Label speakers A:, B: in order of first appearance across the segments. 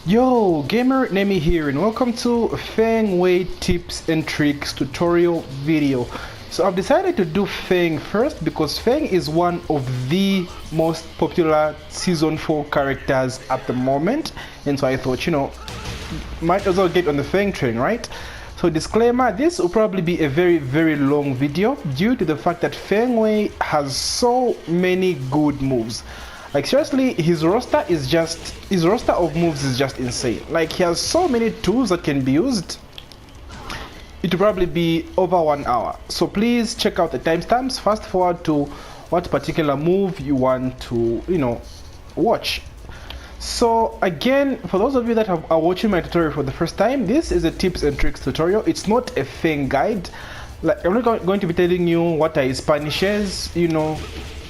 A: Yo, gamer Nemi here and welcome to Feng Wei tips and tricks tutorial video. So I've decided to do Feng first because Feng is one of the most popular season 4 characters at the moment, and so I thought, might as well get on the Feng train, right? So disclaimer, this will probably be a very long video due to the fact that Feng Wei has so many good moves. Like seriously, his roster of moves is just insane. Like he has so many tools that can be used. It will probably be over 1 hour. So please check out the timestamps. Fast forward to what particular move you want to, watch. So again, for those of you that are watching my tutorial for the first time, this is a tips and tricks tutorial. It's not a Feng guide. Like I'm not going to be telling you what are his punishes,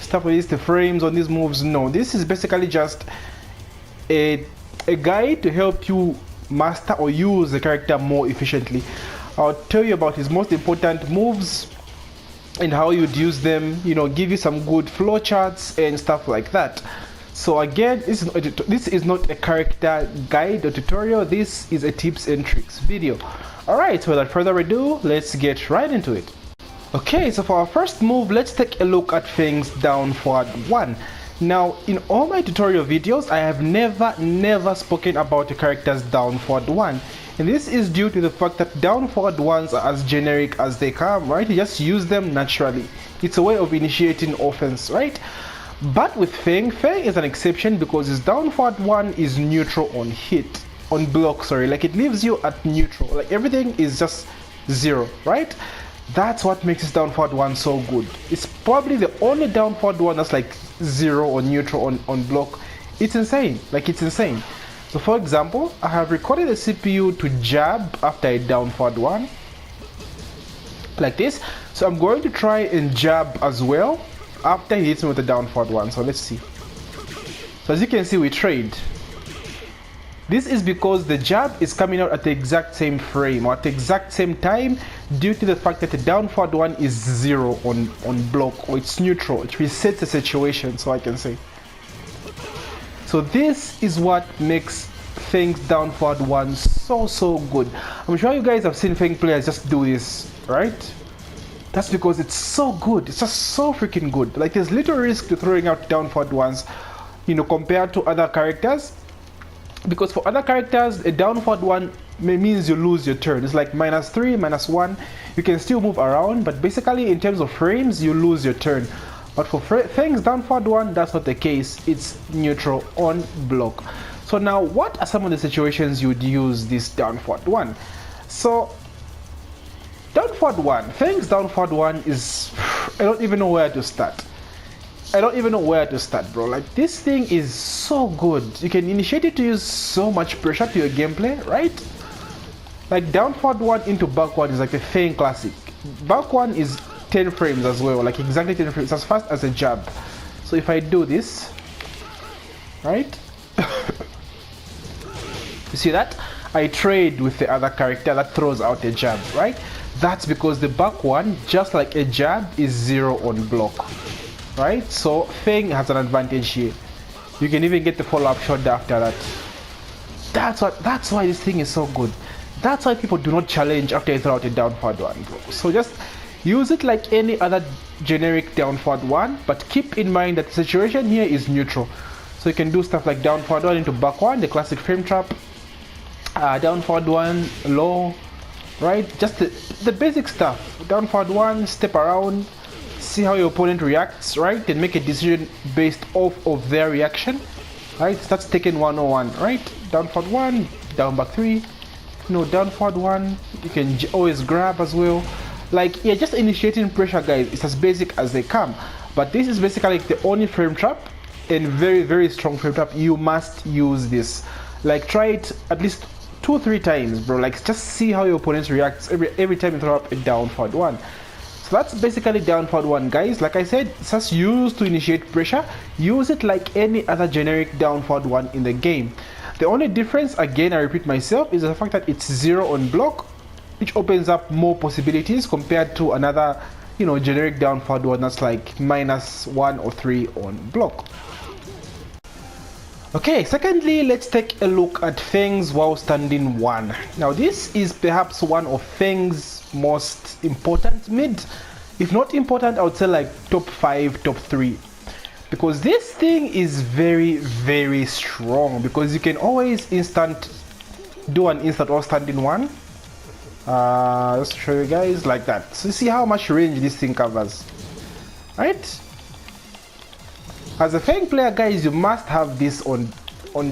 A: stuff like this, the frames on these moves. No, this is basically just a guide to help you master or use the character more efficiently. I'll tell you about his most important moves and how you'd use them, give you some good flow charts and stuff like that. So again, this is not a character guide or tutorial. This is a tips and tricks video. Alright, so without further ado, let's get right into it. Okay, so for our first move, let's take a look at Feng's down forward 1. Now, in all my tutorial videos, I have never spoken about the character's down forward 1. And this is due to the fact that down forward 1s are as generic as they come, right? You just use them naturally. It's a way of initiating offense, right? But with Feng is an exception because his down forward 1 is neutral on block, like it leaves you at neutral. Like everything is just 0, right? That's what makes his down forward 1 so good. It's probably the only down forward 1 that's like 0 or neutral on block. It's insane, it's insane. So for example, I have recorded the CPU to jab after a down forward 1, like this. So I'm going to try and jab as well after he hits me with the down forward 1. So let's see. So as you can see, we trade. This is because the jab is coming out at the exact same frame or at the exact same time due to the fact that the down forward 1 is 0 on block, or it's neutral. It resets the situation, so I can say. So this is what makes Feng's down forward 1 so good. I'm sure you guys have seen Feng players just do this, right? That's because it's so good. It's just so freaking good. Like there's little risk to throwing out down forward 1s, compared to other characters. Because for other characters, a down forward 1 means you lose your turn. It's like -3, -1. You can still move around, but basically in terms of frames, you lose your turn. But for Feng's down forward 1, that's not the case. It's neutral on block. So now, what are some of the situations you would use this down forward 1? So, down forward 1, Feng's down forward 1 is... I don't even know where to start. Bro. Like this thing is so good. You can initiate it to use so much pressure to your gameplay, right? Like down forward 1 into back 1 is like a Feng classic. Back 1 is 10 frames as well, like exactly 10 frames, as fast as a jab. So if I do this, right? You see that? I trade with the other character that throws out a jab, right? That's because the back 1, just like a jab, is 0 on block. Right, so Feng has an advantage here. You can even get the follow-up shot after that. That's why this thing is so good. That's why people do not challenge after you throw out a down forward 1, bro. So just use it like any other generic down forward 1, but keep in mind that the situation here is neutral. So you can do stuff like down forward 1 into back 1, the classic frame trap, down forward 1, low, right? Just the basic stuff. Down forward 1, step around, see how your opponent reacts, right? And make a decision based off of their reaction, right? That's taken 101, right? Down forward 1, down back 3, down forward 1. You can always grab as well. Like, yeah, just initiating pressure, guys. It's as basic as they come. But this is basically like the only frame trap and very strong frame trap. You must use this. Like, try it at least 2-3 times, bro. Like, just see how your opponent reacts every time you throw up a down forward 1. So that's basically down forward 1, guys. Like I said, it's just used to initiate pressure. Use it like any other generic down forward 1 in the game. The only difference, again, I repeat myself, is the fact that it's 0 on block, which opens up more possibilities compared to another, generic down forward 1 that's like -1 or 3 on block. Okay, secondly, let's take a look at Feng's while standing 1. Now this is perhaps one of Feng's most important mid. If not important, I would say like top 5, top 3. Because this thing is very, very strong, because you can always do an instant while standing 1. Just to show you guys like that. So you see how much range this thing covers, right? As a Feng player, guys, you must have this on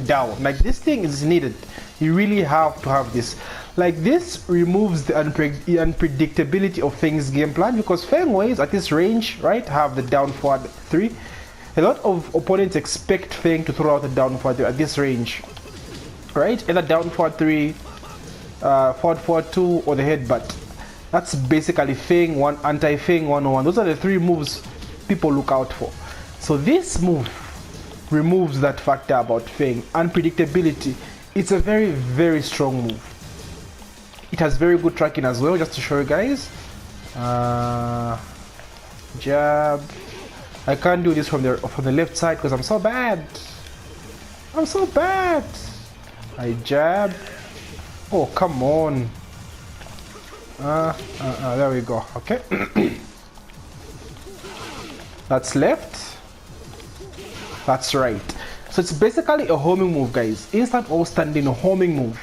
A: down. Like, this thing is needed. You really have to have this. Like, this removes the unpredictability of Feng's game plan, because Feng Wei's at this range, right, have the down forward 3. A lot of opponents expect Feng to throw out the down forward 3 at this range, right? Either down forward 3, forward 2, or the headbutt. That's basically Feng 1, anti-Feng 101. Those are the 3 moves people look out for. So this move removes that factor about Feng, unpredictability. It's a very, very strong move. It has very good tracking as well, just to show you guys. Jab. I can't do this from the left side because I'm so bad. I'm so bad. I jab. Oh, come on. There we go. Okay. That's left. That's right. So it's basically a homing move, guys. Instant all standing homing move.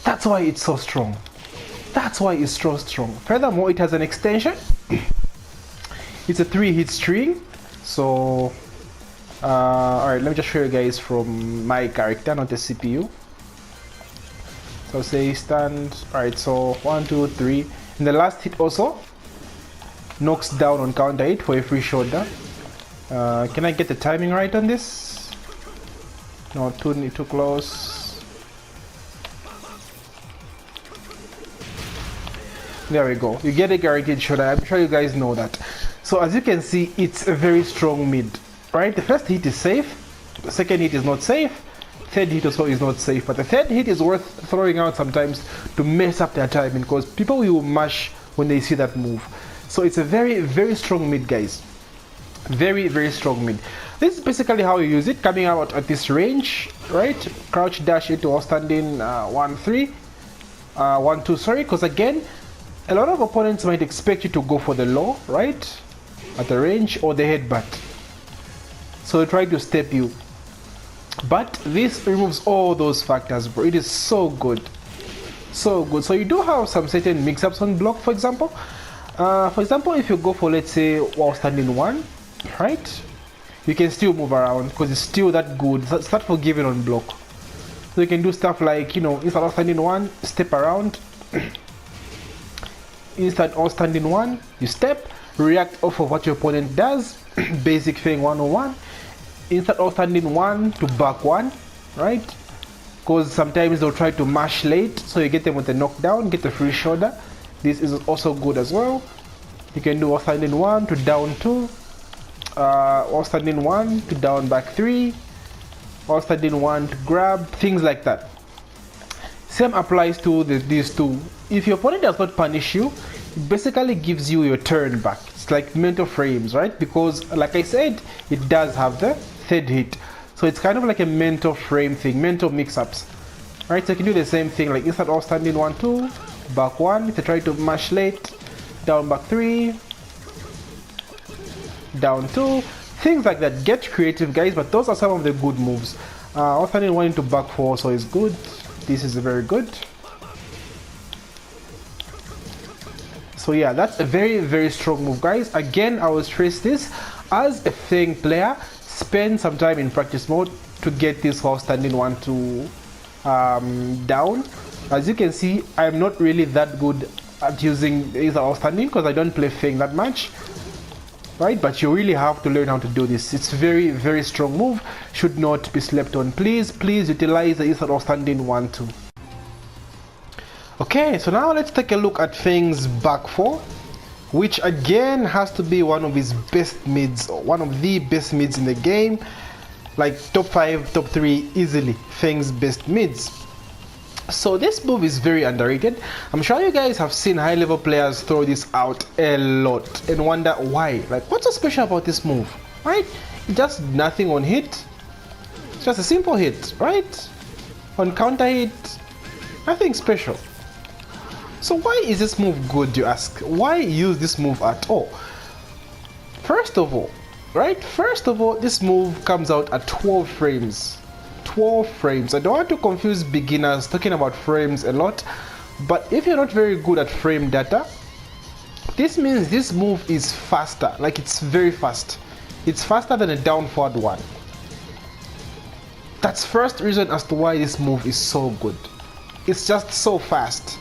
A: That's why it's so strong. That's why it's so strong. Furthermore, it has an extension. It's a 3-hit string. So, alright, let me just show you guys from my character, not the CPU. So say stand. Alright, so 1, 2, 3. And the last hit also knocks down on counter hit for a free shoulder. Can I get the timing right on this? No, too close. There we go. You get a guaranteed shoulder. I'm sure you guys know that. So as you can see, it's a very strong mid, right? The first hit is safe. The second hit is not safe. Third hit also is not safe. But the third hit is worth throwing out sometimes to mess up their timing, because people will mash when they see that move. So it's a very, very strong mid, guys. Very, very strong mid. This is basically how you use it, coming out at this range, right? Crouch dash into all standing 1, 3, 1, 2, sorry, because again, a lot of opponents might expect you to go for the low, right? At the range, or the headbutt. So they try to step you. But this removes all those factors, bro. It is so good. So good. So you do have some certain mix-ups on block, for example. For example, if you go for, let's say, while standing 1, right? You can still move around because it's still that good. It's that forgiving on block. So you can do stuff like, you know, instant all standing 1, step around. Instant all standing 1, you step, react off of what your opponent does. Basic thing 101. Instant all standing 1 to back 1, right? Because sometimes they'll try to mash late, so you get them with a knockdown, get the free shoulder. This is also good as well. You can do all standing 1 to down 2, all standing 1 to down back 3, all standing 1 to grab, things like that. Same applies to these two. If your opponent does not punish you, it basically gives you your turn back. It's like mental frames, right? Because like I said, it does have the third hit. So it's kind of like a mental frame thing, mental mix-ups. Right, so you can do the same thing, like instant all standing 1, 2, back 1, if you try to mash late, down back 3, down 2, things like that. Get creative, guys, but those are some of the good moves. All standing 1 into back 4 also is good. This is very good. So yeah, that's a very, very strong move, guys. Again, I will stress this, as a Feng player, spend some time in practice mode to get this while standing 1 to down. As you can see, I'm not really that good at using these while standing because I don't play Feng that much, right? But you really have to learn how to do this. It's very, very strong move, should not be slept on. Please utilize the instant while standing 1, 2. Okay, so now let's take a look at Feng's back 4, which again has to be one of his best mids, or one of the best mids in the game. Like top 5, top 3 easily, Feng's best mids. So this move is very underrated. I'm sure you guys have seen high level players throw this out a lot and wonder why. Like, what's so special about this move, right? It does nothing on hit. It's just a simple hit, right? On counter hit, nothing special. So why is this move good, you ask? Why use this move at all? First of all, right? First of all, this move comes out at 12 frames. 12 frames. I don't want to confuse beginners talking about frames a lot, but if you're not very good at frame data, this means this move is faster, like it's very fast. It's faster than a down forward one. That's first reason as to why this move is so good. It's just so fast.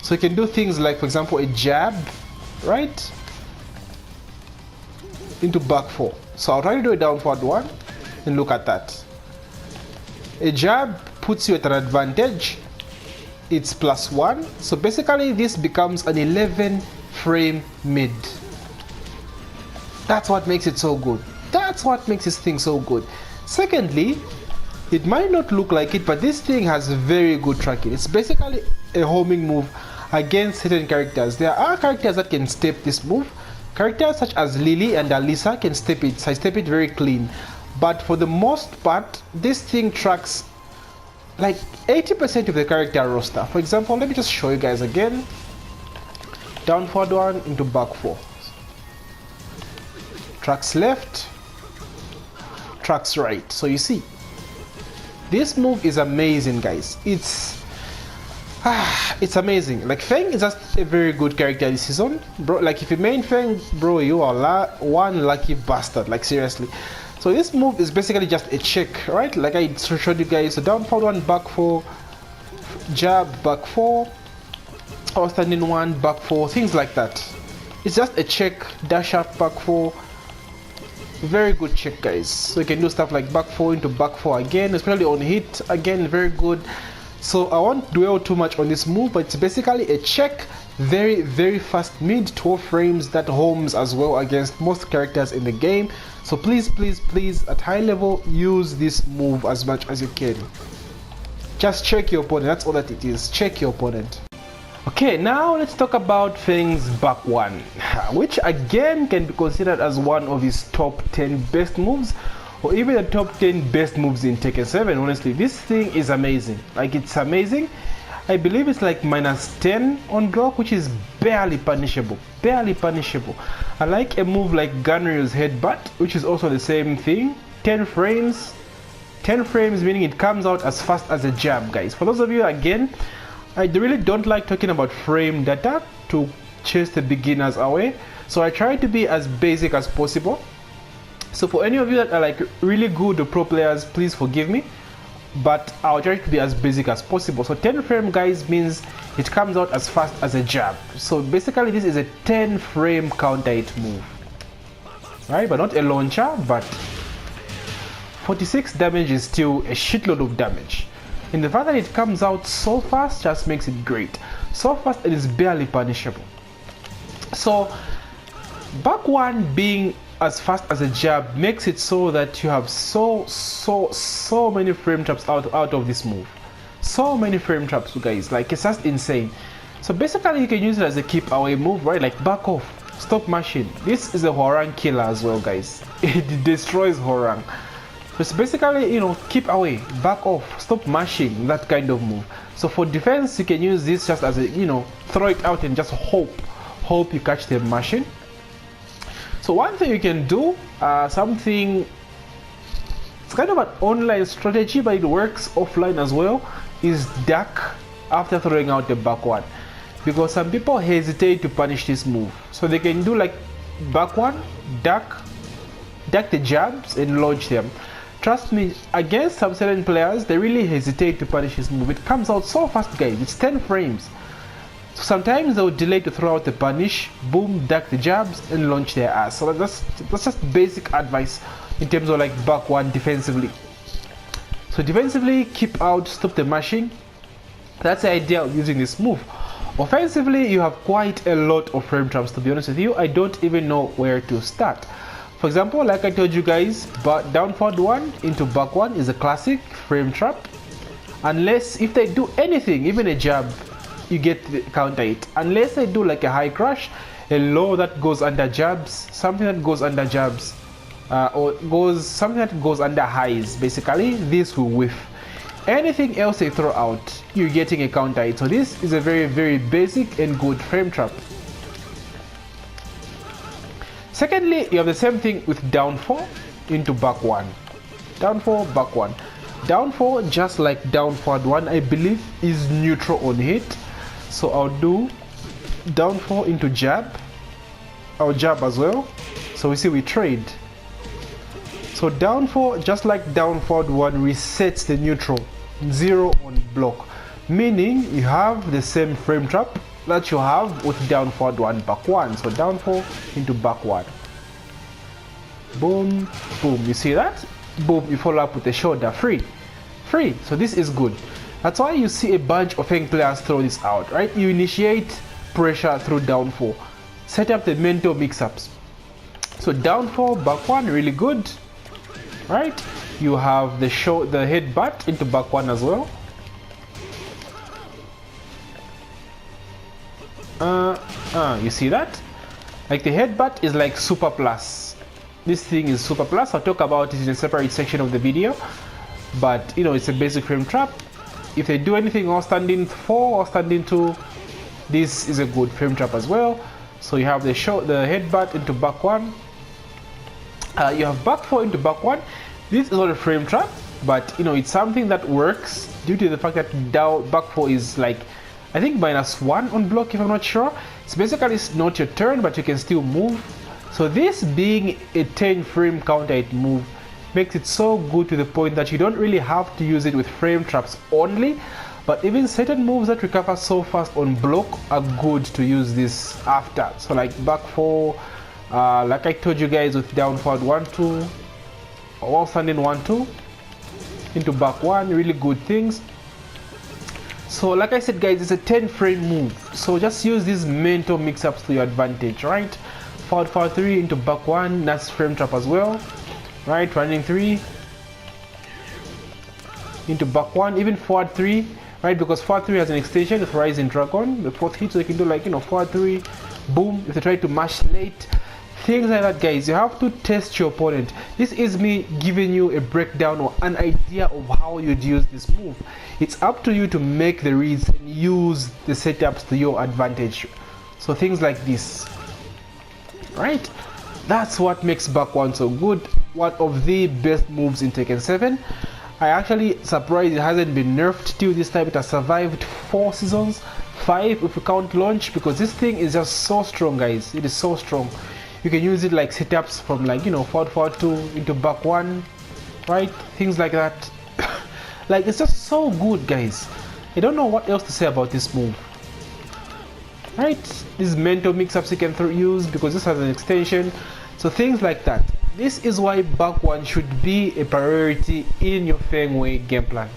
A: So you can do things like, for example, a jab, right? Into back 4. So I'll try to do a down forward one, and look at that. A jab puts you at an advantage. It's +1. So basically this becomes an 11 frame mid. That's what makes it so good. That's what makes this thing so good. Secondly, it might not look like it, but this thing has very good tracking. It's basically a homing move against certain characters. There are characters that can step this move. Characters such as Lily and Alisa can step it very clean. But for the most part, this thing tracks like 80% of the character roster. For example, let me just show you guys again. Down forward one into back 4. Tracks left, tracks right. So you see, this move is amazing, guys. It's amazing. Like, Feng is just a very good character this season, bro. Like, if you main Feng, bro, you are one lucky bastard. Like, seriously. So this move is basically just a check, right? Like I showed you guys. So down forward one, back 4, jab, back 4, or standing one, back 4, things like that. It's just a check, dash up, back 4. Very good check, guys. So you can do stuff like back 4 into back 4 again, especially on hit. Again, very good. So I won't dwell too much on this move, but it's basically a check, very, very fast mid, 12 frames that homes as well against most characters in the game. So please, please, please, at high level, use this move as much as you can. Just check your opponent. That's all that it is. Check your opponent. Okay, now let's talk about Feng's back one, which again can be considered as one of his top 10 best moves, or even the top 10 best moves in Tekken 7. Honestly, this thing is amazing. Like, it's amazing. I believe it's like -10 on block, which is barely punishable. Barely punishable. I like a move like Ganryu's headbutt, which is also the same thing. 10 frames. 10 frames meaning it comes out as fast as a jab, guys. For those of you, again, I really don't like talking about frame data to chase the beginners away. So I try to be as basic as possible. So for any of you that are like really good pro players, please forgive me, but I'll try to be as basic as possible. So 10 frame, guys, means it comes out as fast as a jab. So basically this is a 10 frame counter hit move, right? But not a launcher, but 46 damage is still a shitload of damage. And the fact that it comes out so fast just makes it great. So fast it is barely punishable. So back one being as fast as a jab makes it so that you have so many frame traps out of this move. So many frame traps, guys. Like, it's just insane. So basically you can use it as a keep away move, right? Like back off, stop mashing. This is a Hwoarang killer as well, guys. It destroys Hwoarang. So it's basically, you know, keep away, back off, stop mashing, that kind of move. So for defense, you can use this just as a, you know, throw it out and just hope you catch them mashing. So one thing you can do, something, it's kind of an online strategy, but it works offline as well, is duck after throwing out the back one. Because some people hesitate to punish this move. So they can do like back one, duck the jabs and launch them. Trust me, against some certain players, they really hesitate to punish this move. It comes out so fast, guys. It's 10 frames. So sometimes they'll delay to throw out the punish, boom, duck the jabs, and launch their ass. So that's just basic advice in terms of like back one defensively. So defensively, keep out, stop the mashing. That's the idea of using this move. Offensively, you have quite a lot of frame traps, to be honest with you. I don't even know where to start. For example, like I told you guys, but down forward one into back one is a classic frame trap. Unless, if they do anything, even a jab, you get the counter hit. Unless they do like a high crush, a low that goes under jabs, something that goes under jabs, or goes something that goes under highs. Basically, this will whiff. Anything else they throw out, you're getting a counter hit. So this is a very basic and good frame trap. Secondly, you have the same thing with down 4 into back 1. Down 4, back 1. Down 4, just like down forward 1, I believe is neutral on hit. So I'll do down 4 into jab. I'll jab as well. So we see we trade. So down 4, just like down forward 1, resets the neutral. 0 on block. Meaning you have the same frame trap that you have with down forward 1, back 1. So down 4 into back 1. Boom, boom. You see that? Boom, you follow up with a shoulder. Free. So this is good. That's why you see a bunch of Feng players throw this out, right? You initiate pressure through down 4. Set up the mental mix-ups. So down 4, back 1, really good. Right? You have the headbutt into back 1 as well. You see that? Like the headbutt is like super plus. This thing is super plus. I'll talk about it in a separate section of the video. But you know, it's a basic frame trap. If they do anything or standing 4 or standing 2, this is a good frame trap as well. So you have the headbutt into back 1. You have back 4 into back 1. This is not a frame trap, but you know, it's something that works due to the fact that back 4 is like, I think -1 on block, if I'm not sure. So basically it's not your turn, but you can still move. So this being a 10 frame counter hit move makes it so good to the point that you don't really have to use it with frame traps only, but even certain moves that recover so fast on block are good to use this after. So like back 4, like I told you guys with down forward 1, 2, or standing 1, 2 into back 1, really good things. So like I said guys, it's a 10 frame move, so just use these mental mix-ups to your advantage, right? Forward 3 into back 1, that's frame trap as well, right? Running 3 into back 1, even forward 3, right? Because forward 3 has an extension of Rising Dragon, the 4th hit, so you can do like, you know, forward 3, boom, if they try to mash late, things like that guys. You have to test your opponent. This is me giving you a breakdown or an idea of how you'd use this move. It's up to you to make the reads and use the setups to your advantage. So things like this, right? That's what makes back 1 so good. One of the best moves in Tekken 7. I actually surprised it hasn't been nerfed till this time. It has survived 4 seasons, 5 if we count launch, because this thing is just so strong guys. It is so strong. You can use it like setups from like, you know, forward 2 into back 1, right? Things like that. Like it's just so good guys. I don't know what else to say about this move, right? These mental mix-ups you can use because this has an extension. So things like that. This is why back 1 should be a priority in your Feng Wei game plan.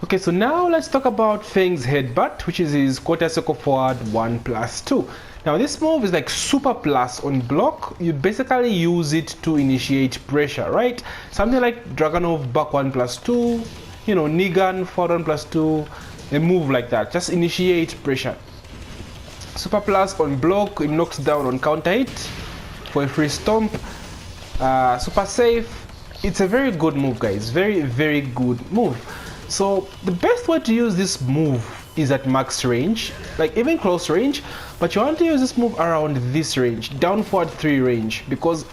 A: Okay, so now let's talk about Feng's headbutt, which is his quarter circle forward 1+2. Now this move is like super plus on block. You basically use it to initiate pressure, right? Something like Dragunov back 1+2, you know, Nigan forward 1+2, a move like that. Just initiate pressure. Super plus on block, it knocks down on counter hit for a free stomp. Super safe. It's a very good move guys, very good move. So the best way to use this move is at max range, like even close range, but you want to use this move around this range, down forward 3 range, because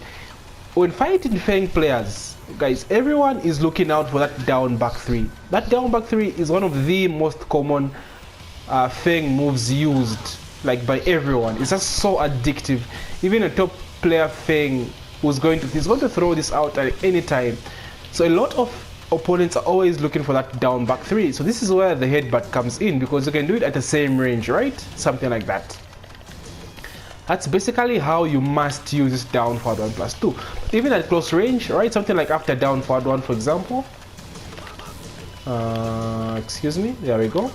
A: when fighting Feng players, guys, everyone is looking out for that down back 3. That down back 3 is one of the most common Feng moves used, like by everyone. It's just so addictive. Even a top player Feng he's going to throw this out at any time. So a lot of opponents are always looking for that down back 3. So this is where the headbutt comes in, because you can do it at the same range, right? Something like that. That's basically how you must use this down forward 1+2. Even at close range, right? Something like after down forward 1, for example. Excuse me, there we go.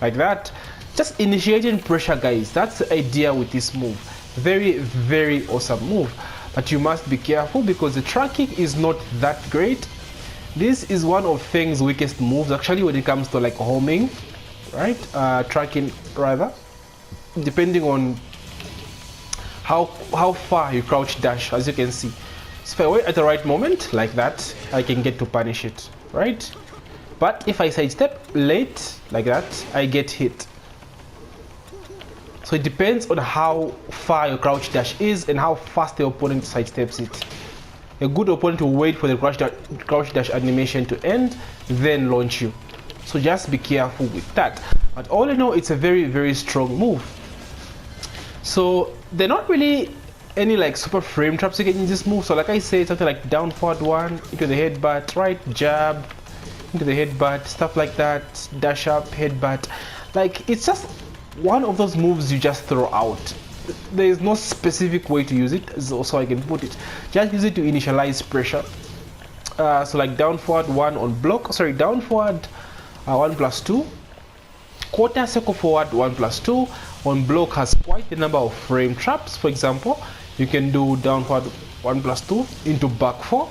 A: Like that. Just initiating pressure, guys. That's the idea with this move. Very awesome move. But you must be careful because the tracking is not that great. This is one of Feng's weakest moves actually when it comes to like homing, right? Tracking rather, depending on how far you crouch dash, as you can see. So if I wait at the right moment, like that, I can get to punish it, right? But if I sidestep late, like that, I get hit. So it depends on how far your crouch dash is and how fast the opponent sidesteps it. A good opponent will wait for the crouch dash animation to end, then launch you. So just be careful with that. But all in all, it's a very, very strong move. So they're not really any like super frame traps you can use this move. So like I said, something like down forward one into the headbutt, right? Jab into the headbutt, stuff like that. Dash up, headbutt. Like it's just one of those moves you just throw out. There is no specific way to use it, so I can put it. Just use it to initialize pressure. So like down forward one on block. Sorry, down forward 1+2. Quarter circle forward 1+2. On block has quite a number of frame traps. For example, you can do down forward 1+2 into back 4.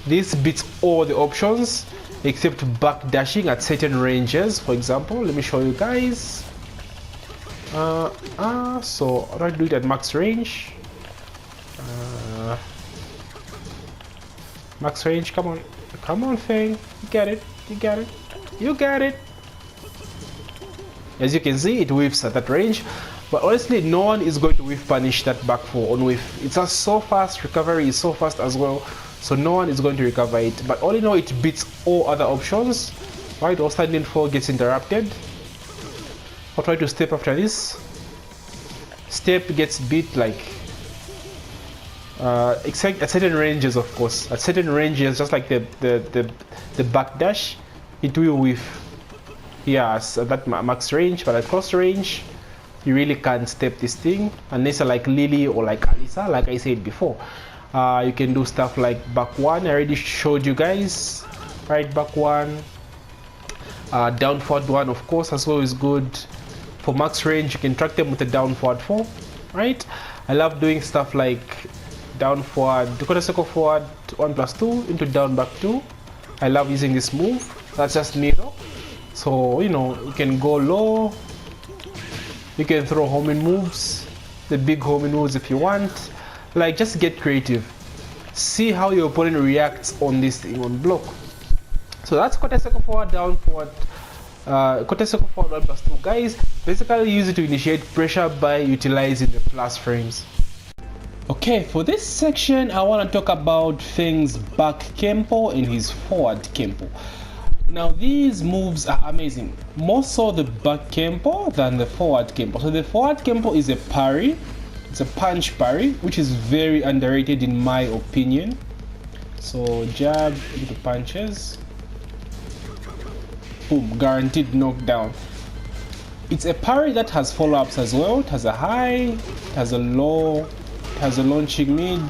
A: This beats all the options except back dashing at certain ranges. For example, let me show you guys. So how do I do it at max range? Max range, come on Feng, you get it, you get it. As you can see, it whiffs at that range, but honestly no one is going to whiff punish that back 4 on whiff. It's just so fast, recovery is so fast as well, so no one is going to recover it. But all in all, it beats all other options, right? All standing 4 gets interrupted. I'll try to step after this. Step gets beat like except at certain ranges, of course. At certain ranges, just like the back dash, it will whiff. Yes, at that max range, but at close range, you really can't step this thing unless you're like Lily or like Alisa, like I said before. You can do stuff like back 1. I already showed you guys, right? Back 1. Down forward 1, of course, as well is good. For max range, you can track them with a down forward 4, right? I love doing stuff like down forward, quarter circle forward 1+2 into down back 2. I love using this move. That's just me though. So you know, you can go low. You can throw homing moves, the big homing moves if you want. Like just get creative. See how your opponent reacts on this thing on block. So that's quarter circle forward, down forward. Quarter circle forward 1+2, guys. Basically use it to initiate pressure by utilizing the plus frames. Okay, for this section I want to talk about Feng's back Kempo and his forward Kempo. Now these moves are amazing, more so the back Kempo than the forward Kempo. So the forward Kempo is a parry, it's a punch parry, which is very underrated in my opinion. So jab into punches, boom, guaranteed knockdown. It's a parry that has follow-ups as well. It has a high, it has a low, it has a launching mid,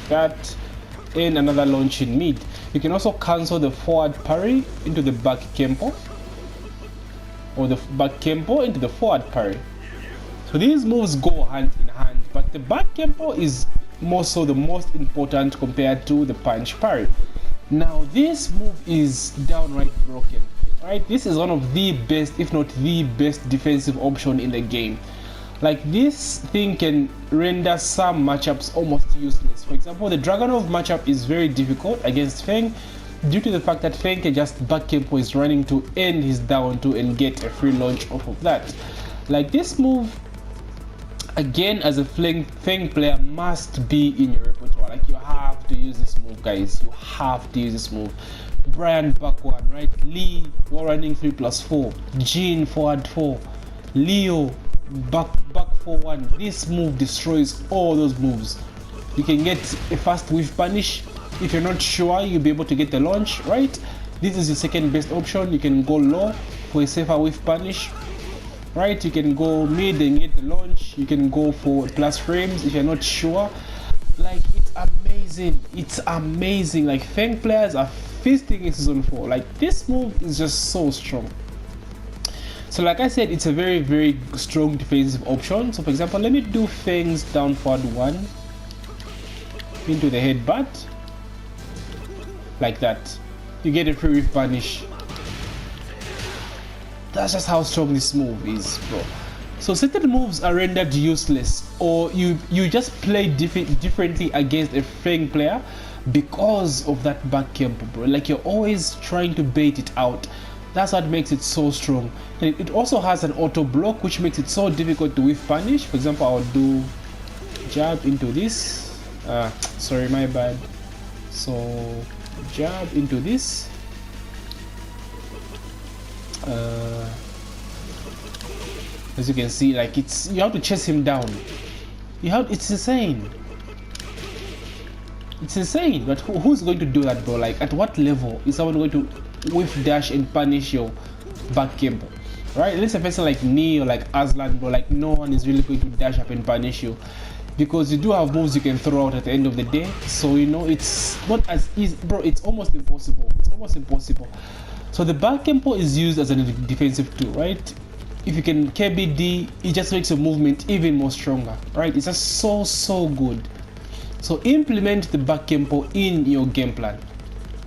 A: that, and another launching mid. You can also cancel the forward parry into the back Kempo, or the back Kempo into the forward parry. So these moves go hand in hand, but the back Kempo is more so the most important compared to the punch parry. Now this move is downright broken, right? This is one of the best, if not the best defensive option in the game. Like this thing can render some matchups almost useless. For example, the Dragonov matchup is very difficult against Feng due to the fact that Feng can just back Kempo is running to end his down 2 and get a free launch off of that. Like this move, again, as a Feng player, must be in your repertoire. Like you have to use this move, guys. You have to use this move. Brian back 1, right? Lee wall running 3+4. Jean forward 4. Leo back 4-1. This move destroys all those moves. You can get a fast whiff punish. If you're not sure, you'll be able to get the launch, right? This is your second best option. You can go low for a safer whiff punish, right? You can go mid and get the launch. You can go for plus frames if you're not sure. Like it's amazing. It's amazing. Like Feng players are feasting in season 4. Like this move is just so strong. So like I said, it's a very, very strong defensive option. So for example, let me do Feng's down forward 1 into the headbutt. Like that. You get a free whiff punish. That's just how strong this move is, bro. So certain moves are rendered useless, or you just play differently against a Feng player because of that back Kempo, bro. Like you're always trying to bait it out. That's what makes it so strong. And it also has an auto block, which makes it so difficult to whiff punish. For example, I'll do jab into this. Sorry, my bad. So jab into this. As you can see, like you have to chase him down. It's insane. It's insane. But who's going to do that, bro? Like, at what level is someone going to whiff dash and punish your back Kempo? Right? Unless a person like me or like Aslan, bro, like no one is really going to dash up and punish you, because you do have moves you can throw out at the end of the day. So you know it's not as easy, bro. It's almost impossible. It's almost impossible. So the back Kempo is used as a defensive tool, right? If you can KBD, it just makes your movement even more stronger, right? It's just so good. So implement the back Kempo in your game plan.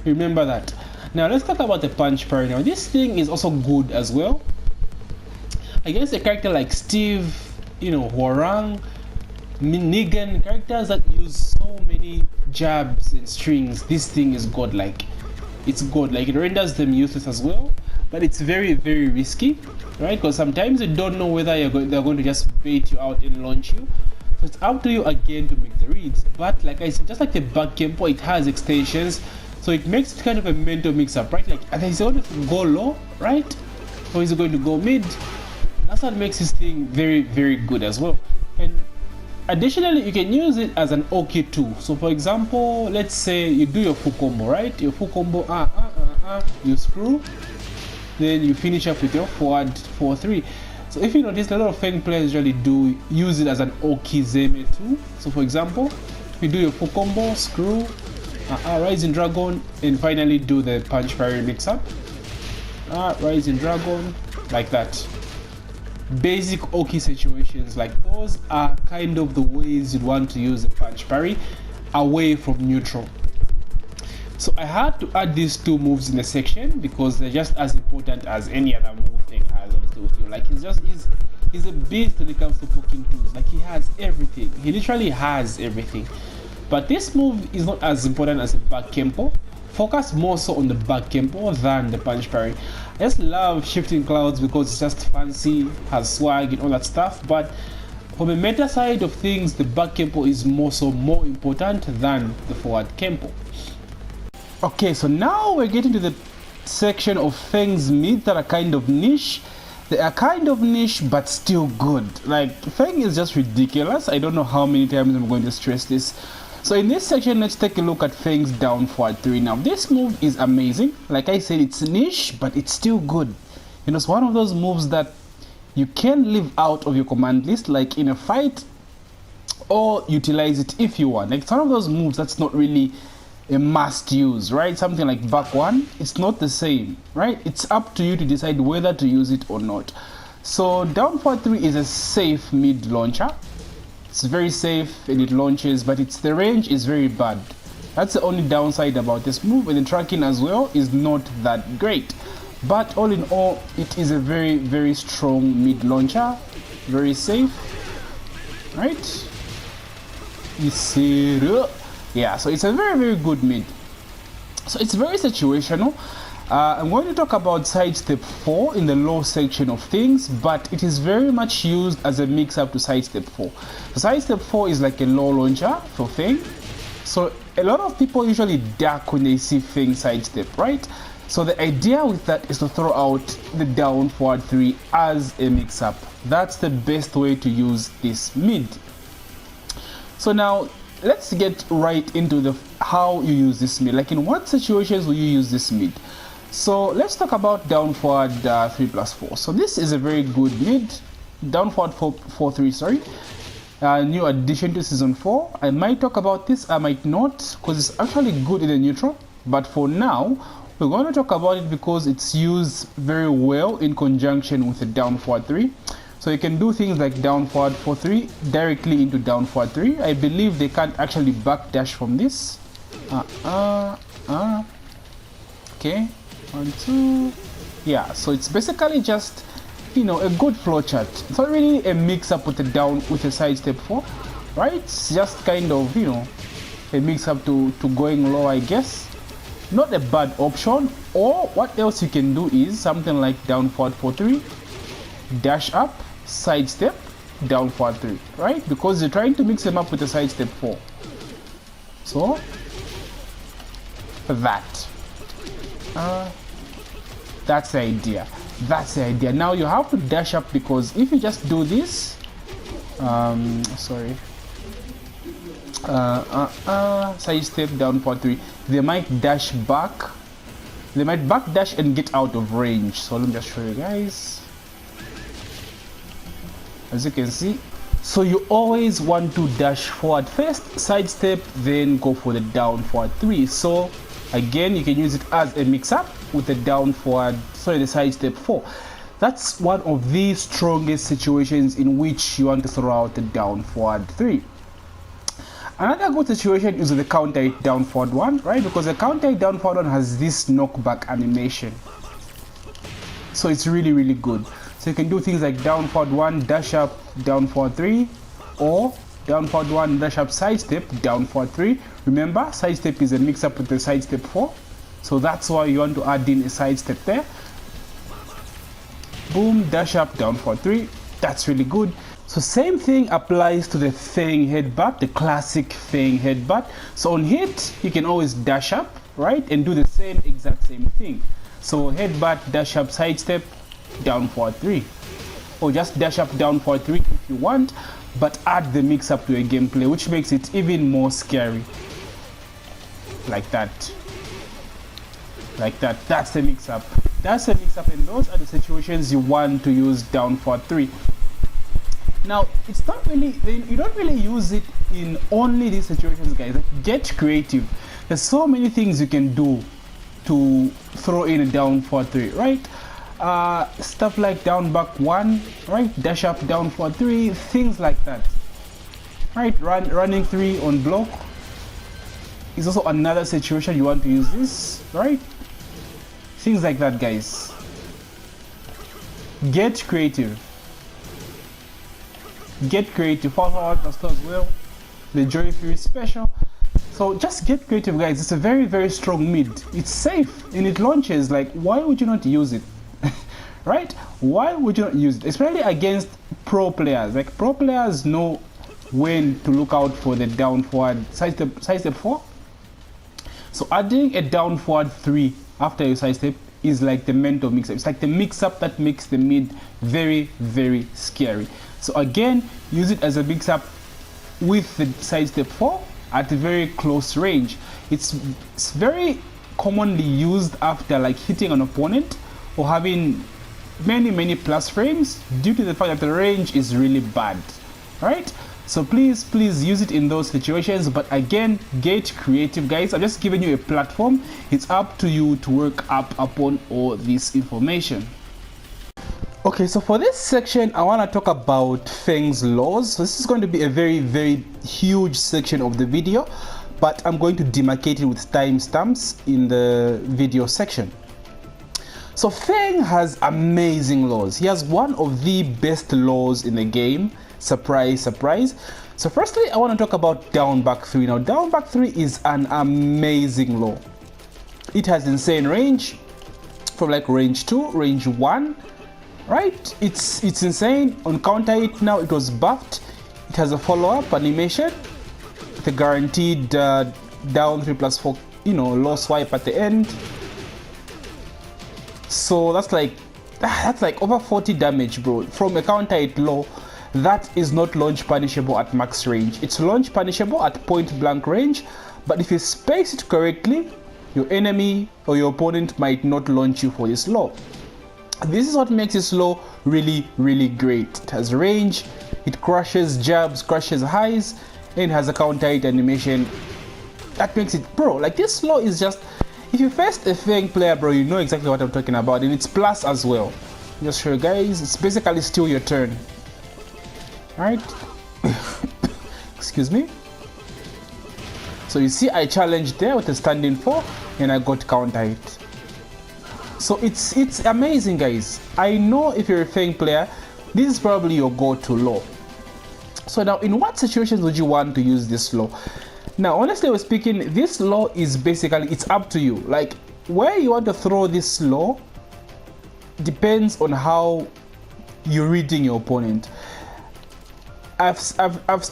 A: Remember that. Now let's talk about the punch parry. Now this thing is also good as well. Against a character like Steve, you know, Hwarang, Negan, characters that use so many jabs and strings, this thing is godlike. It's godlike. It renders them useless as well, but it's very risky, right? Because sometimes you don't know whether they're going to just bait you out and launch you. So it's up to you again to make the reads. But like I said, just like the back Kempo, it has extensions, so it makes it kind of a mental mix-up, right? Like, is he going to go low, right? Or is he going to go mid? That's what makes this thing very good as well. And additionally, you can use it as an Oki too. So for example, let's say you do your full combo, right? Your full combo, you screw, then you finish up with your forward 4-3. So if you notice, a lot of Feng players usually do use it as an Okizeme too. So for example, you do your full combo, screw, Rising Dragon, and finally do the punch parry mix up. Rising Dragon, like that. Basic Oki situations like those are kind of the ways you'd want to use the punch parry away from neutral. So I had to add these two moves in the section because they're just as important as any other move thing has, honestly with you. Like he's a beast when it comes to poking tools. Like he has everything. He literally has everything. But this move is not as important as the back Kempo. Focus more so on the back Kempo than the punch parry. I just love shifting clouds because it's just fancy, has swag and all that stuff. But from a meta side of things, the back Kempo is more important than the forward Kempo. Okay, so now we're getting to the section of Feng's mid that are kind of niche. They are kind of niche but still good. Like, Feng is just ridiculous. I don't know how many times I'm going to stress this. So in this section, let's take a look at Feng's down forward 3. Now this move is amazing. Like I said, it's niche but it's still good. You know, it's one of those moves that you can leave out of your command list, like in a fight, or utilize it if you want. Like it's one of those moves that's not really a must use, right? Something like back 1, it's not the same, right? It's up to you to decide whether to use it or not. So down forward 3 is a safe mid launcher. It's very safe and it launches, but the range is very bad. That's the only downside about this move, and the tracking as well is not that great. But all in all, it is a very strong mid launcher, very safe, right? You see, yeah, so it's a very good mid. So it's very situational. I'm going to talk about sidestep 4 in the low section of things, but it is very much used as a mix-up to sidestep 4. So sidestep 4 is like a low launcher for Feng. So a lot of people usually duck when they see Feng sidestep, right? So the idea with that is to throw out the down forward 3 as a mix-up. That's the best way to use this mid. So now let's get right into how you use this mid. Like in what situations will you use this mid? So let's talk about down forward 3+4. So this is a very good mid, down forward 4-3, sorry. New addition to season 4. I might talk about this, I might not, because it's actually good in the neutral. But for now, we're going to talk about it because it's used very well in conjunction with the down forward 3. So you can do things like down forward 4-3 directly into down forward 3. I believe they can't actually backdash from this. Okay. 1, 2, yeah, so it's basically just you know, a good flow chart. It's not really a mix up with a side step 4, right? It's just kind of, you know, a mix up to going low, I guess. Not a bad option. Or what else you can do is something like down forward 4-3, dash up, side step, down forward 3, right? Because you're trying to mix them up with a side step 4. So that that's the idea. That's the idea. Now you have to dash up, because if you just do this, side step down for 3, they might dash back. They might back dash and get out of range. So let me just show you guys. As you can see, so you always want to dash forward first, side step, then go for the down forward 3. So again, you can use it as a mix up with the down forward, sorry, the side step 4. That's one of the strongest situations in which you want to throw out the down forward 3. Another good situation is the counter hit down forward 1, right? Because the counter hit down forward 1 has this knockback animation. So it's really, really good. So you can do things like down forward 1, dash up, down forward 3, or down forward 1, dash up, side step, down forward 3. Remember, side step is a mix up with the side step 4. So that's why you want to add in a side step there. Boom, dash up, down forward 3. That's really good. So same thing applies to the Feng headbutt, the classic Feng headbutt. So on hit, you can always dash up, right? And do the exact same thing. So headbutt, dash up, side step, down forward 3. Or just dash up, down forward 3 if you want, but add the mix up to your gameplay, which makes it even more scary. Like that. Like that. That's the mix up. That's the mix up, and those are the situations you want to use down forward 3. Now, it's not really, you don't really use it in only these situations, guys. Like, get creative. There's so many things you can do to throw in a down forward 3, right? Stuff like down back 1, right? Dash up, down forward 3, things like that, right? Running 3 on block is also another situation you want to use this, right? Things like that, guys. Get creative. Get creative. Forward as well. The Joy Fury special. So just get creative, guys. It's a very, very strong mid. It's safe and it launches. Like, why would you not use it? Right? Why would you not use it? Especially against pro players. Like, pro players know when to look out for the down forward side step 4. So adding a down forward 3 after your side step is like the mental mix up. It's like the mix up that makes the mid very, very scary. So again, use it as a mix up with the side step 4 at a very close range. It's very commonly used after like hitting an opponent or having many plus frames due to the fact that the range is really bad, right? So please use it in those situations, but again, get creative, guys. I'm just giving you a platform. It's up to you to work up upon all this information. Okay, so for this section, I want to talk about Feng's laws. So this is going to be a very, very huge section of the video, but I'm going to demarcate it with timestamps in the video section. So Feng has amazing laws. He has one of the best laws in the game. Surprise, surprise. So firstly, I want to talk about down back 3. Now, down back 3 is an amazing law. It has insane range from like range 2, range 1, right? It's insane. On counter hit now, it was buffed. It has a follow-up animation, the guaranteed down 3+4, you know, low swipe at the end. So that's like over 40 damage, bro, from a counter hit low. That is not launch punishable at max range. It's launch punishable at point blank range, but if you space it correctly, your enemy or your opponent might not launch you for this low. This is what makes this low really, really great. It has range, it crushes jabs, crushes highs, and has a counter hit animation. That makes it, bro, like this low is just, if you face a Feng player, bro, you know exactly what I'm talking about, and it's plus as well. Just show you guys, it's basically still your turn. Right? Excuse me. So you see I challenged there with a standing 4 and I got counter hit. So it's amazing, guys. I know if you're a Feng player, this is probably your go-to law. So now, in what situations would you want to use this law? Now, honestly speaking, this law is basically, it's up to you. Like, where you want to throw this law depends on how you're reading your opponent. I've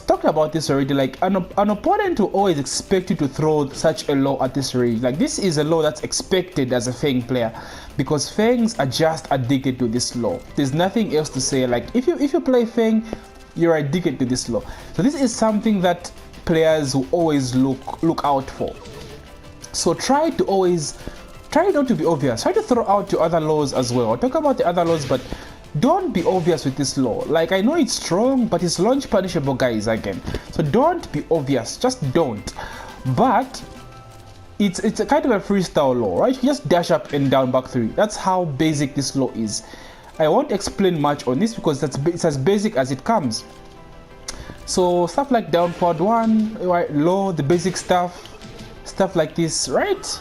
A: talked about this already. Like, an opponent will always expect you to throw such a law at this range. Like, this is a law that's expected as a Feng player, because Fangs are just addicted to this law. There's nothing else to say. Like, if you play Feng, you're addicted to this law. So this is something that players will always look out for. So try not to be obvious. Try to throw out your other laws as well. I'll talk about the other laws, but don't be obvious with this law. Like, I know it's strong, but it's launch punishable, guys, again. So don't be obvious. Just don't. But it's a kind of a freestyle law, right? You just dash up and down back 3. That's how basic this law is. I won't explain much on this because it's as basic as it comes. So stuff like down forward 1, right, low, the basic stuff like this, right?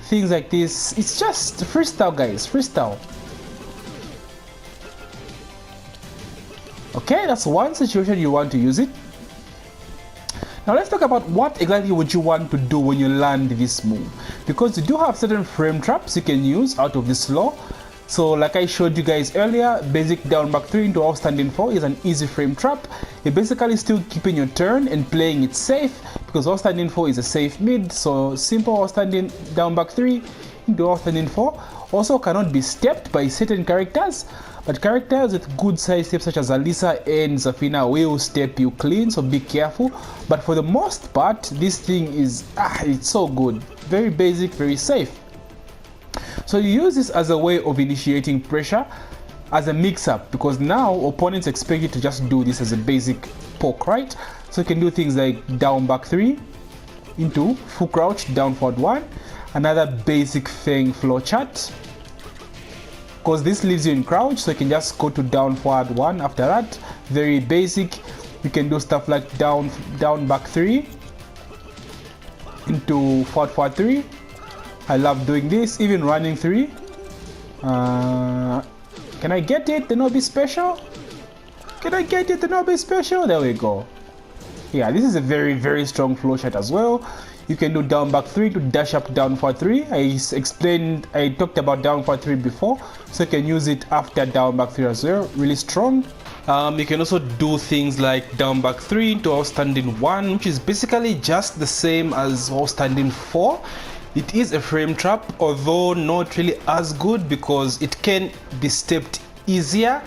A: Things like this. It's just freestyle, guys, freestyle. Okay, that's one situation you want to use it. Now let's talk about what exactly would you want to do when you land this move, because you do have certain frame traps you can use out of this law. So like I showed you guys earlier, basic down back 3 into outstanding 4 is an easy frame trap. You're basically still keeping your turn and playing it safe, because outstanding 4 is a safe mid. So simple outstanding down back 3 into outstanding 4 also cannot be stepped by certain characters, but characters with good side steps such as Alisa and Zafina will step you clean, so be careful. But for the most part, this thing is it's so good, very basic, very safe. So you use this as a way of initiating pressure, as a mix-up, because now opponents expect you to just do this as a basic poke, right? So you can do things like down back 3 into full crouch down forward 1, another basic Feng flow chart, because this leaves you in crouch, so you can just go to down forward 1 after that. Very basic. You can do stuff like down back 3 into forward 3. I love doing this, even running 3. Can I get it? The Nobi special? Can I get it? The Nobi special? There we go. Yeah, this is a very, very strong flow chart as well. You can do down back 3 to dash up down forward 3. I talked about down forward 3 before, so you can use it after down back 3 as well. Really strong. You can also do things like down back 3 into outstanding 1, which is basically just the same as outstanding 4. It is a frame trap, although not really as good, because it can be stepped easier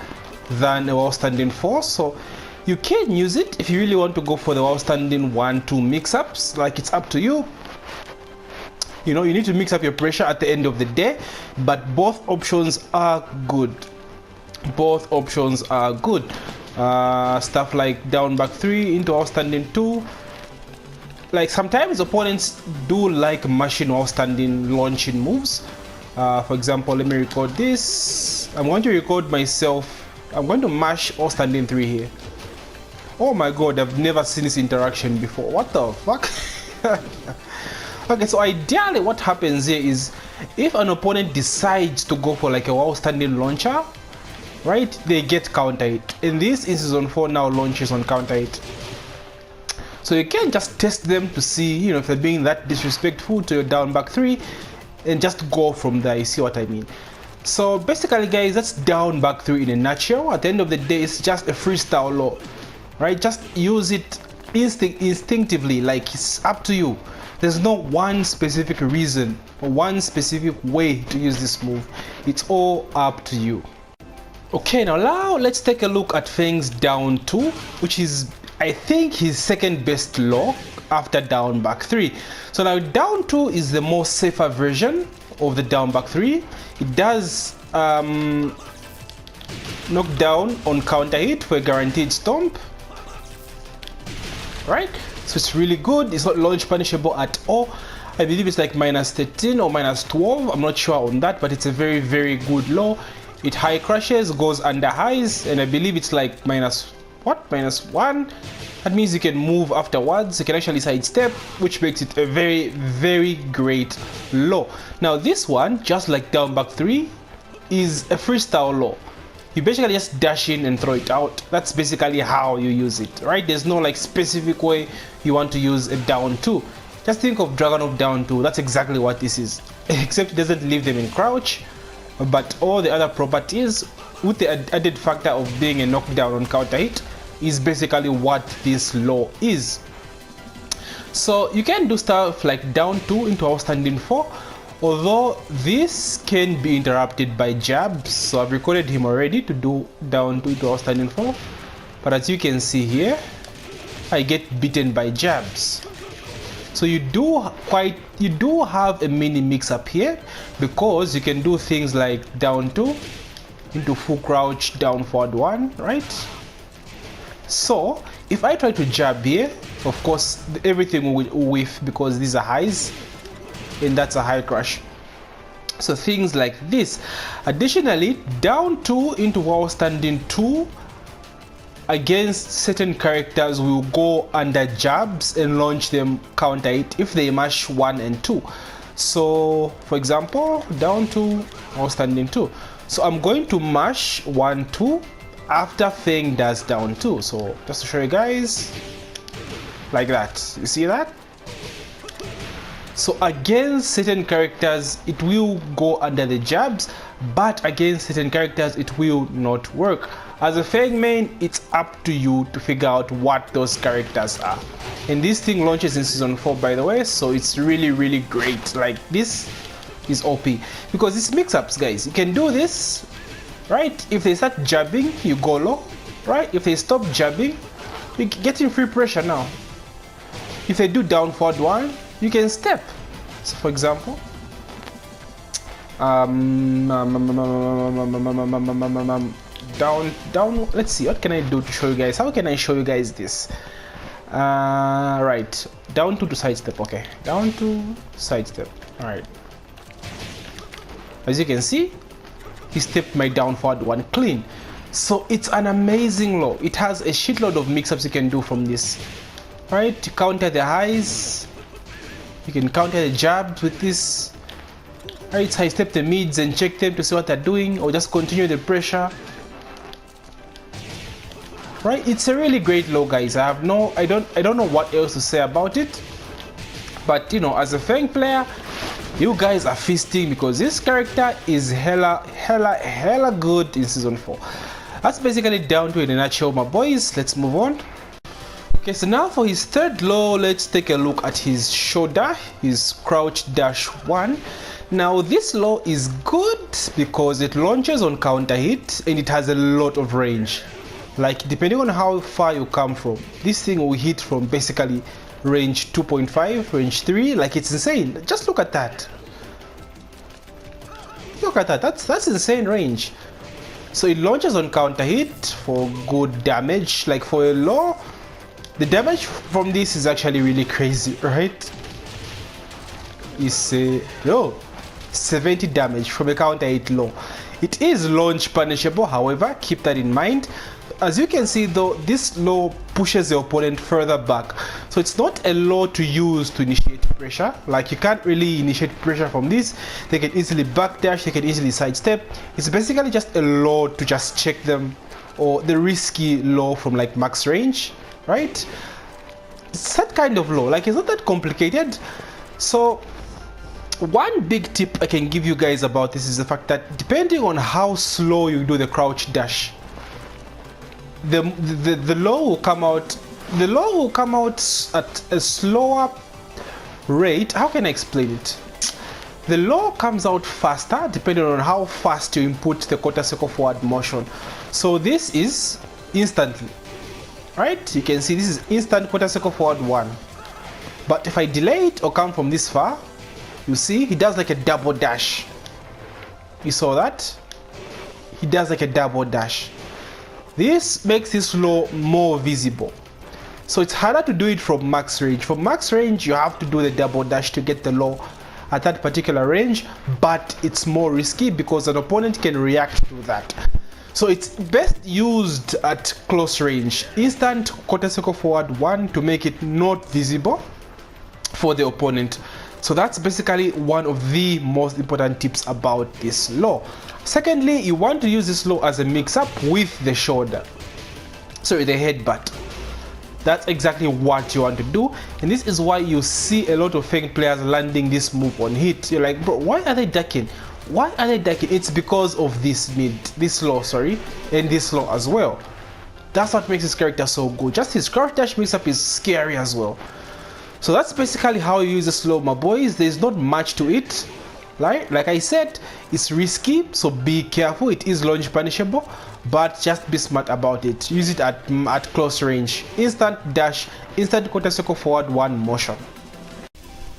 A: than a outstanding 4. So you can use it if you really want to go for the outstanding 1-2 mix-ups. Like, it's up to you. You know, you need to mix up your pressure at the end of the day, but both options are good. Both options are good. Stuff like down back 3 into outstanding 2. Like, sometimes opponents do like mashing outstanding launching moves. For example, let me record this. I'm going to record myself. I'm going to mash outstanding 3 here. Oh my god, I've never seen this interaction before. What the fuck? Okay, so ideally what happens here is, if an opponent decides to go for like a outstanding launcher, right, they get counter hit. In this instance, on 4 now launches on counter hit. So you can just test them to see, you know, if they're being that disrespectful to your down back 3, and just go from there. You see what I mean? So basically, guys, that's down back 3 in a nutshell. At the end of the day, it's just a freestyle law, right? Just use it instinctively. Like, it's up to you. There's no one specific reason or one specific way to use this move. It's all up to you. Okay, now let's take a look at Feng's down 2, which is, I think, his second best law after down back 3. So now down 2 is the more safer version of the down back 3. It does knock down on counter hit for a guaranteed stomp, right? So it's really good. It's not launch punishable at all. I believe it's like -13 or -12. I'm not sure on that, but it's a very, very good law. It high crashes, goes under highs, and I believe it's like -1. That means you can move afterwards, you can actually sidestep, which makes it a very, very great low. Now this one, just like down back 3, is a freestyle low. You basically just dash in and throw it out. That's basically how you use it, right? There's no like specific way you want to use a down 2. Just think of Dragunov down 2, that's exactly what this is. Except it doesn't leave them in crouch, but all the other properties, with the added factor of being a knockdown on counter hit, is basically what this low is. So you can do stuff like down 2 into outstanding 4, although this can be interrupted by jabs. So I've recorded him already to do down 2 into outstanding 4, but as you can see here, I get beaten by jabs. So you do have a mini mix up here, because you can do things like down 2 into full crouch down forward 1, right? So if I try to jab here, of course everything will whiff because these are highs and that's a high crush. So things like this. Additionally, down 2 into wall standing 2 against certain characters will go under jabs and launch them counter hit if they mash 1 and 2. So for example, down 2, wall standing 2. So I'm going to mash 1, 2 after Feng does down 2. So just to show you guys, like that. You see that? So against certain characters it will go under the jabs, but against certain characters it will not work. As a Feng main, it's up to you to figure out what those characters are. And this thing launches in season 4, by the way, so it's really great. Like, this is OP because it's mix-ups, guys. You can do this, right? If they start jabbing, you go low, right? If they stop jabbing, you're getting free pressure now. If they do down forward 1, you can step. So for example, down, let's see, what can I do to show you guys? How can I show you guys this? Right, down 2 to sidestep. Okay, down 2 sidestep. All right, as you can see, he stepped my down forward 1 clean. So it's an amazing low. It has a shitload of mix-ups you can do from this, right? To counter the highs, you can counter the jabs with this, right? Sidestep the mids and check them to see what they're doing, or just continue the pressure, right? It's a really great low, guys. I don't know what else to say about it, but you know, as a Feng player, you guys are feasting because this character is hella good in season 4. That's basically down to it in a nutshell, my boys. Let's move on. Okay, so now for his third low, let's take a look at his shoulder, his crouch dash 1. Now this low is good because it launches on counter hit and it has a lot of range. Like, depending on how far you come from, this thing will hit from basically range 2.5, range 3. Like, it's insane. Just look at that. Look at that. That's insane range. So it launches on counter hit for good damage. Like, for a low, the damage from this is actually really crazy, right? It's low 70 damage from a counter hit low. It is launch punishable, however, keep that in mind. As you can see though, this low pushes the opponent further back, so it's not a low to use to initiate pressure. Like, you can't really initiate pressure from this. They can easily backdash, they can easily sidestep. It's basically just a low to just check them, or the risky low from like max range, right? It's that kind of low. Like, it's not that complicated. So one big tip I can give you guys about this is the fact that depending on how slow you do the crouch dash, the low will come out. The low will come out at a slower rate. How can I explain it? The low comes out faster depending on how fast you input the quarter circle forward motion. So this is instantly, right? You can see this is instant quarter circle forward 1. But if I delay it or come from this far, you see he does like a double dash. You saw that? He does like a double dash. This makes this low more visible. So it's harder to do it from max range. From max range, you have to do the double dash to get the low at that particular range, but it's more risky because an opponent can react to that. So it's best used at close range. Instant quarter circle forward 1 to make it not visible for the opponent. So that's basically one of the most important tips about this law. Secondly, you want to use this law as a mix-up with the shoulder. Sorry, the headbutt. That's exactly what you want to do, and this is why you see a lot of Feng players landing this move on hit. You're like, bro, why are they ducking? Why are they ducking? It's because of this law, sorry, and this law as well. That's what makes his character so good. Just his crouch dash mix-up is scary as well. So that's basically how you use this law, my boys. There's not much to it. Like I said, it's risky, so be careful. It is launch punishable, but just be smart about it. Use it at close range. Instant dash, instant quarter circle forward 1 motion.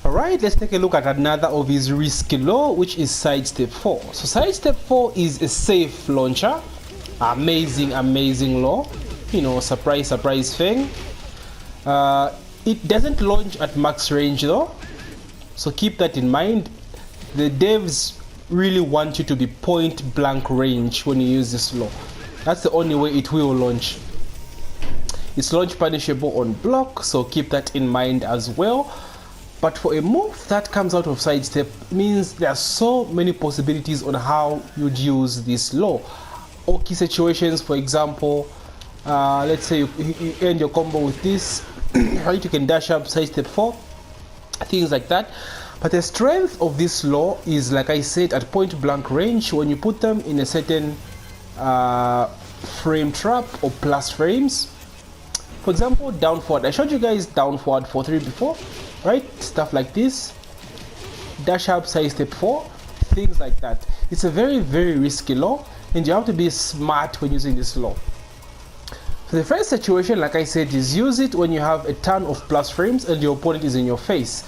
A: Alright, let's take a look at another of his risky law, which is sidestep 4. So sidestep 4 is a safe launcher. Amazing law. You know, surprise Feng. It doesn't launch at max range though, so keep that in mind. The devs really want you to be point blank range when you use this law. That's the only way it will launch. It's launch punishable on block, so keep that in mind as well. But for a move that comes out of sidestep, means there are so many possibilities on how you'd use this law. Oki situations, for example, let's say you end your combo with this, right? You can dash up sidestep 4, things like that. But the strength of this law is, like I said, at point blank range when you put them in a certain frame trap or plus frames. For example, down forward. I showed you guys down forward 4-3 before, right? Stuff like this. Dash up sidestep 4, things like that. It's a very risky law, and you have to be smart when using this law. So the first situation, like I said, is use it when you have a ton of plus frames and your opponent is in your face,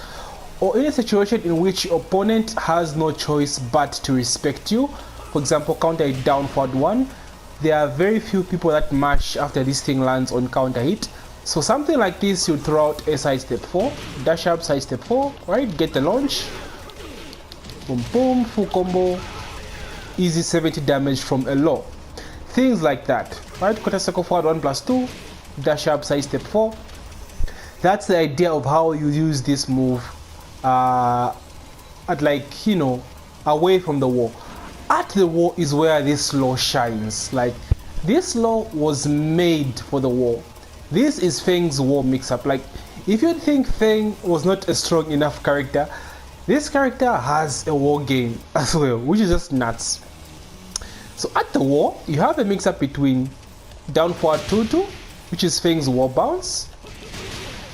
A: or in a situation in which your opponent has no choice but to respect you. For example, counter hit down forward 1. There are very few people that mash after this thing lands on counter hit. So something like this, you throw out a sidestep 4, dash up sidestep 4, right? Get the launch, boom boom, full combo, easy 70 damage from a law. Things like that, right? Quarter circle forward 1+2, dash up sidestep 4. That's the idea of how you use this move at, like, you know, away from the wall. At the wall is where this law shines. Like, this law was made for the wall. This is Feng's war mix-up. Like, if you think Feng was not a strong enough character, this character has a war game as well, which is just nuts. So at the wall, you have a mix-up between down forward 2-2, which is Feng's war bounce,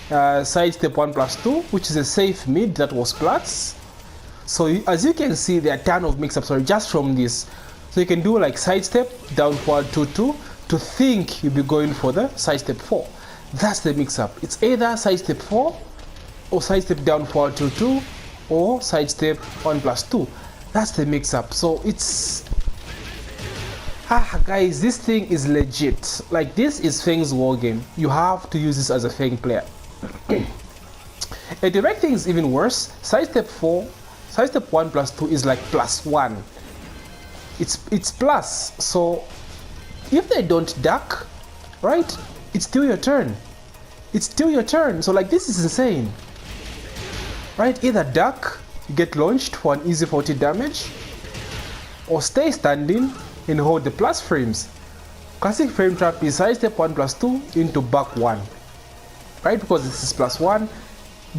A: sidestep 1+2, which is a safe mid that was plats. So as you can see, there are a ton of mix-ups just from this. So you can do like sidestep down forward 2-2 to think you'll be going for the sidestep 4. That's the mix-up. It's either sidestep 4 or sidestep down forward 2-2 or sidestep 1+2. That's the mix-up. So it's guys, this thing is legit. Like, this is Feng's war game. You have to use this as a Feng player. A direct thing is even worse. Sidestep 4, sidestep 1+2 is like +1. It's plus. So if they don't duck, right, it's still your turn. It's still your turn. So like, this is insane, right? Either duck, you get launched for an easy 40 damage, or stay standing and hold the plus frames. Classic frame trap is sidestep 1+2 into back 1, right? Because this is +1,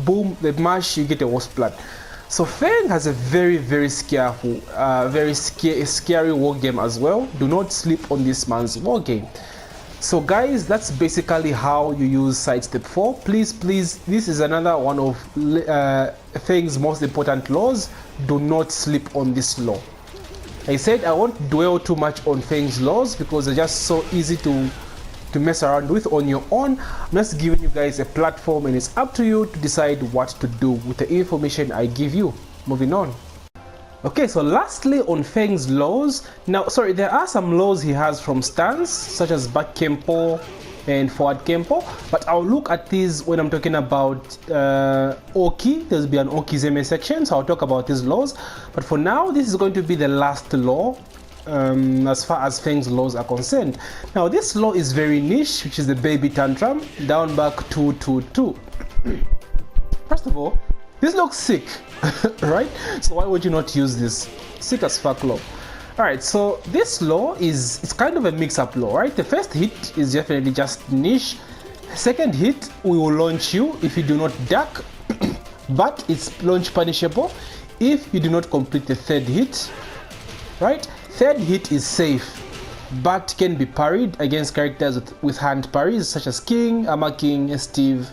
A: boom, the mash, you get a wasp blood. So Feng has a very scary war game as well. Do not sleep on this man's war game. So guys, that's basically how you use sidestep 4. Please, this is another one of Feng's most important laws. Do not sleep on this law. I said I won't dwell too much on Feng's laws because they're just so easy to mess around with on your own. I'm just giving you guys a platform, and it's up to you to decide what to do with the information I give you. Moving on. Okay, so lastly on Feng's laws. Now, sorry, there are some laws he has from stance, such as back Kempo and forward Kempo, but I'll look at these when I'm talking about Oki. There'll be an Okizeme section, so I'll talk about these laws. But for now, this is going to be the last law as far as Feng's laws are concerned. Now this law is very niche, which is the baby tantrum, down back 222. First of all, this looks sick, right? So why would you not use this? Sick as fuck law. Alright, so this law it's kind of a mix-up law, right? The first hit is definitely just niche. Second hit, we will launch you if you do not duck, but it's launch punishable if you do not complete the third hit, right? Third hit is safe, but can be parried against characters with hand parries such as King, Armor King, Steve,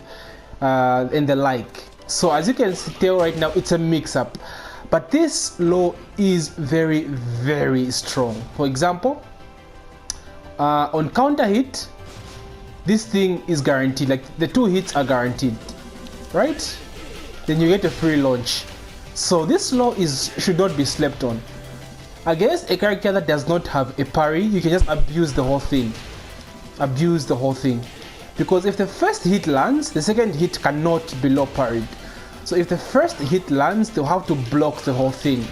A: and the like. So as you can tell right now, it's a mix-up, but this law is very, very strong. For example, on counter hit, this thing is guaranteed, like the 2 hits are guaranteed, right? Then you get a free launch. So this law should not be slept on. Against a character that does not have a parry, you can just abuse the whole thing. Abuse the whole thing. Because if the first hit lands, the second hit cannot be low parried. So if the first hit lands, they'll have to block the whole thing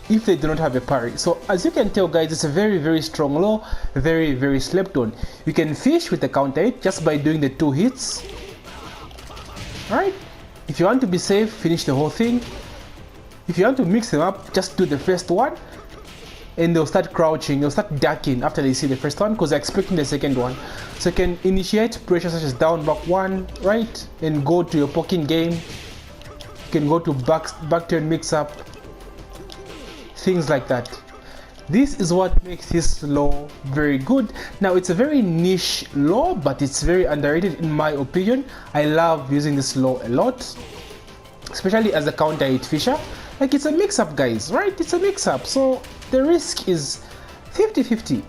A: if they do not have a parry. So as you can tell, guys, it's a very, very strong law, very, very slept on. You can fish with the counter hit just by doing the 2 hits. Right? If you want to be safe, finish the whole thing. If you want to mix them up, just do the first one, and they'll start crouching, they'll start ducking after they see the first one because they're expecting the second one. So you can initiate pressure such as down back 1, right, and go to your poking game. You can go to backturn mix up, things like that. This is what makes this law very good. Now it's a very niche law, but it's very underrated in my opinion. I love using this law a lot, especially as a counter hit fisher. Like, it's a mix-up, guys, right? It's a mix-up, so the risk is 50-50.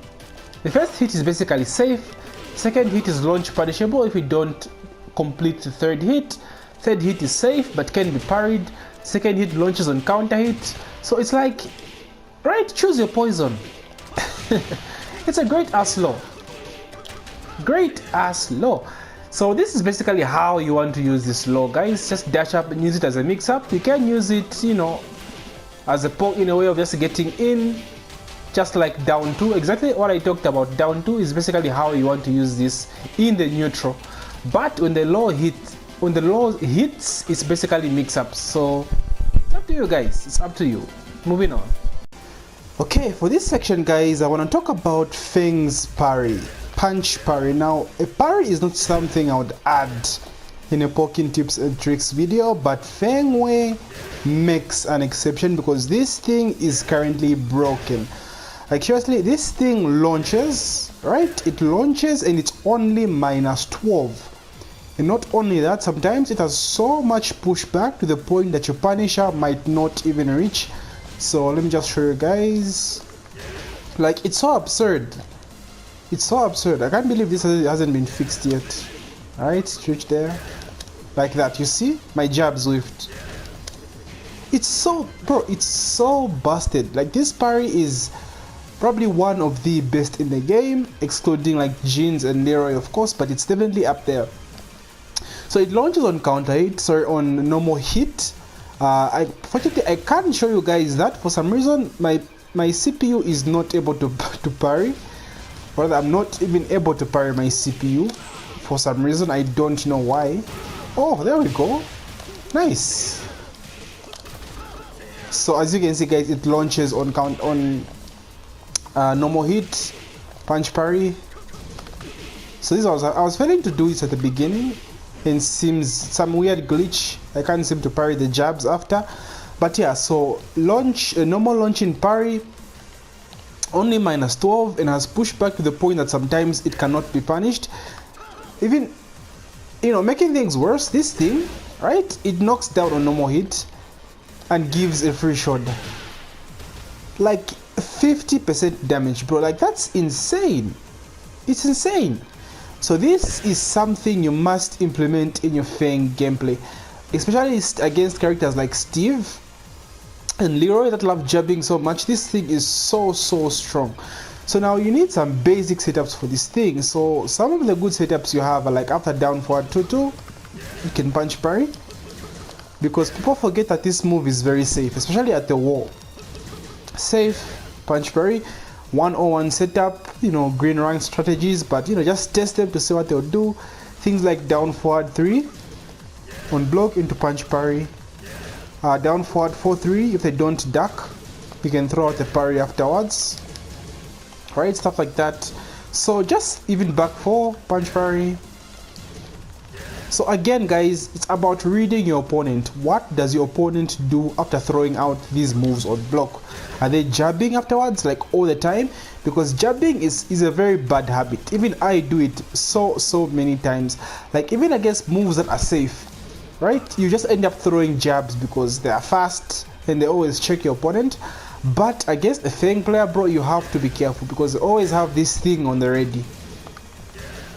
A: The first hit is basically safe. Second hit is launch punishable if you don't complete the third hit. Third hit is safe but can be parried. Second hit launches on counter hit. So it's like, right? Choose your poison. It's a great ass law. Great ass law. So this is basically how you want to use this law, guys. Just dash up and use it as a mix-up. You can use it, you know, as a poke in a way of just getting in, just like down 2. Exactly what I talked about. Down 2 is basically how you want to use this in the neutral. But when the law hits, it's basically mix-up. So it's up to you, guys. It's up to you. Moving on. Okay, for this section, guys, I want to talk about Feng's parry. Punch parry. Now, a parry is not something I would add in a poking tips and tricks video, but Feng Wei makes an exception because this thing is currently broken. Like, seriously, this thing launches, right? It launches and it's only -12. And not only that, sometimes it has so much pushback to the point that your punisher might not even reach. So let me just show you guys. Like, it's so absurd. It's so absurd. I can't believe this hasn't been fixed yet. Alright, switch there. Like that. You see? My jab Zwift. It's so, bro, it's so busted. Like, this parry is probably one of the best in the game, excluding like Jeans and Leroy, of course, but it's definitely up there. So it launches on counter hit, sorry, on normal hit. Fortunately, I can't show you guys that. For some reason, my CPU is not able to parry. Rather, I'm not even able to parry my CPU for some reason. I don't know why. Oh, there we go. Nice. So as you can see, guys, it launches on normal hit, punch parry. So this I was failing to do this at the beginning, and seems some weird glitch. I can't seem to parry the jabs after. But yeah, so launch, normal launch in parry, only -12, and has pushed back to the point that sometimes it cannot be punished. Even, you know, making things worse, this thing, right, it knocks down on normal hit and gives a free shot. Like 50% damage, bro. Like, that's insane. It's insane. So this is something you must implement in your Feng gameplay, especially against characters like Steve and Leroy that love jabbing so much. This thing is so strong. So now you need some basic setups for this thing. So some of the good setups you have are like after down forward 2-2, you can punch parry, because people forget that this move is very safe, especially at the wall. Safe, punch parry. 101 setup, green rank strategies, but just test them to see what they'll do. Things like down forward 3 on block into punch parry, down forward 4-3. If they don't duck, you can throw out the parry afterwards, right? Stuff like that. So just even back 4 punch parry. So again, guys, it's about reading your opponent. What does your opponent do after throwing out these moves on block? Are they jabbing afterwards, like all the time? Because jabbing is a very bad habit. Even I do it so many times. Like even against moves that are safe, right? You just end up throwing jabs because they are fast and they always check your opponent. But against a Feng player, bro, you have to be careful because they always have this thing on the ready.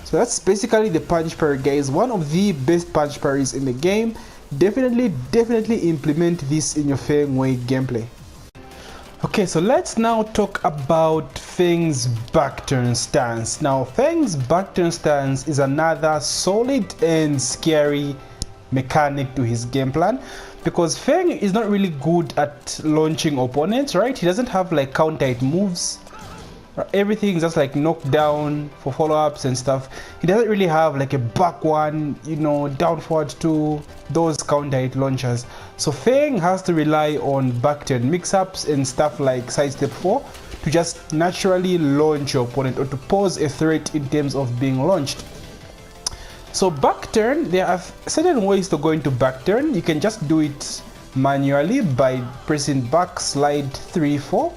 A: So that's basically the punch parry, guys. One of the best punch parries in the game. Definitely implement this in your Feng Wei gameplay. Okay, so let's now talk about Feng's backturn stance. Now, Feng's backturn stance is another solid and scary mechanic to his game plan, because Feng is not really good at launching opponents, right? He doesn't have like counter hit moves. Everything is just like knockdown for follow-ups and stuff. He doesn't really have like a back one, down forward 2, those counter hit launchers. So Feng has to rely on backturn mix-ups and stuff like sidestep 4 to just naturally launch your opponent or to pose a threat in terms of being launched. So backturn, there are certain ways to go into backturn. You can just do it manually by pressing back slide 3-4.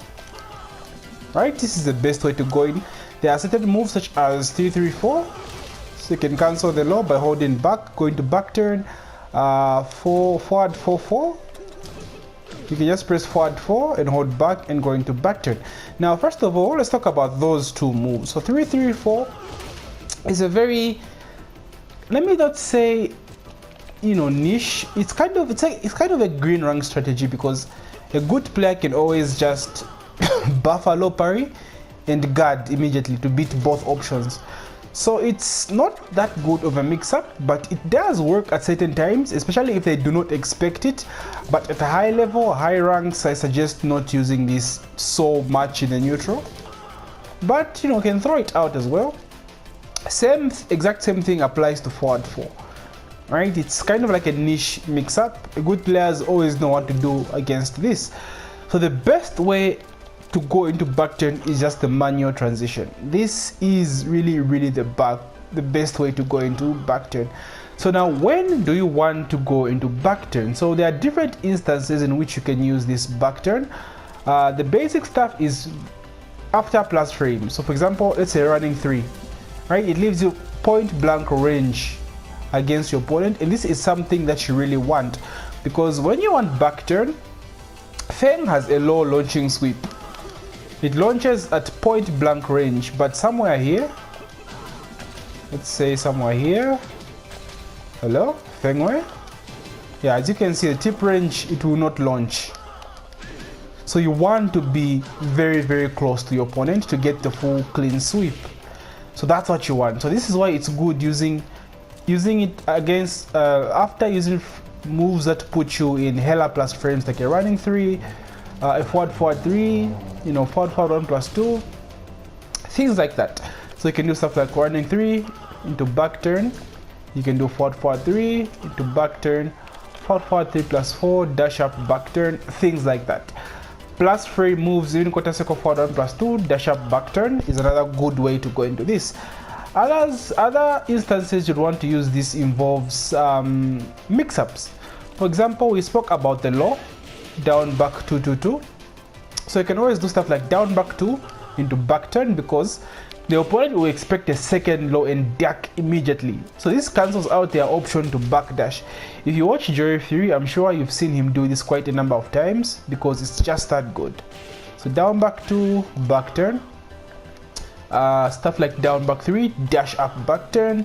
A: Right, this is the best way to go in. There are certain moves such as 3-3-4, so you can cancel the low by holding back, going to backturn. Forward 4-4, you can just press forward 4 and hold back and go into backturn. Now first of all, let's talk about those two moves. So 3-3-4 is a very, let me not say niche, it's kind of a green rank strategy, because a good player can always just buffer low parry and guard immediately to beat both options. So it's not that good of a mix-up, but it does work at certain times, especially if they do not expect it. But at a high level, high ranks, I suggest not using this so much in the neutral. But can throw it out as well. Exact same thing applies to forward 4. Right? It's kind of like a niche mix-up. Good players always know what to do against this. So the best way to go into backturn is just the manual transition. This is really the best way to go into backturn. So now, when do you want to go into backturn? So there are different instances in which you can use this backturn. The basic stuff is after plus frame. So for example, let's say running 3, right? It leaves you point blank range against your opponent, and this is something that you really want, because when you want backturn, Feng has a low launching sweep. It launches at point blank range, but somewhere here, let's say somewhere here, hello, Feng Wei? Yeah, as you can see, the tip range, it will not launch. So you want to be very close to your opponent to get the full clean sweep. So that's what you want. So this is why it's good using it against, after using moves that put you in hella plus frames, like a running 3, a forward 3, forward 1+2, things like that. So you can do stuff like running 3 into backturn. You can do forward 3 into backturn, forward 3+4, dash up backturn, things like that. Plus frame moves, even quarter circle forward 1+2, dash up backturn is another good way to go into this. Other instances you'd want to use this involves mix-ups. For example, we spoke about the low, down back 2-2-2. So you can always do stuff like down back 2 into backturn, because the opponent will expect a second low and duck immediately. So this cancels out their option to backdash. If you watch Joy 3, I'm sure you've seen him do this quite a number of times, because it's just that good. So down back 2, backturn. Stuff like down back 3, dash up backturn.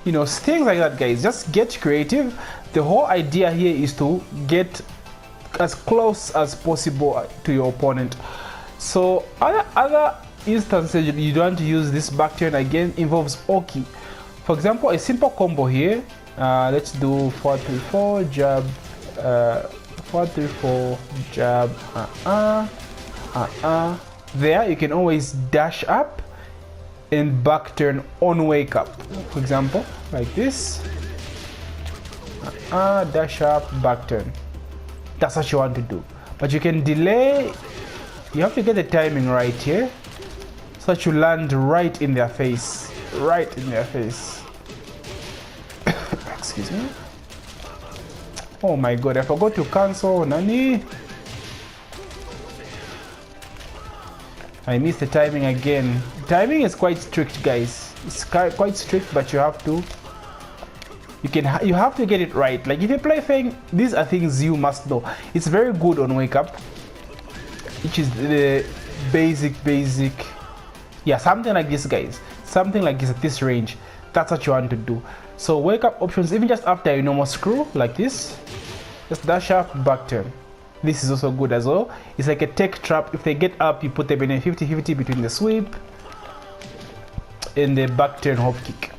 A: Things like that, guys. Just get creative. The whole idea here is to get as close as possible to your opponent. So other instances you don't want to use this backturn again involves Oki. For example, a simple combo here. Let's do 4-3-4 jab, 4-3-4 jab, There you can always dash up and back turn on wake up, for example, like this. Dash up, back turn. That's what you want to do, but you can delay. You have to get the timing right here so that you land right in their face, right in their face. Excuse me. Oh my god, I forgot to cancel. Nani? I missed the timing again. Timing is quite strict, guys. It's quite strict, but you have to. You have to get it right. Like if you play Feng, these are things you must know. It's very good on wake up, which is the basic. Yeah, something like this, guys. Something like this at this range. That's what you want to do. So wake up options, even just after a normal screw like this, just dash up, back turn. This is also good as well. It's like a tech trap. If they get up, you put them in a 50-50 between the sweep and the back turn hop kick.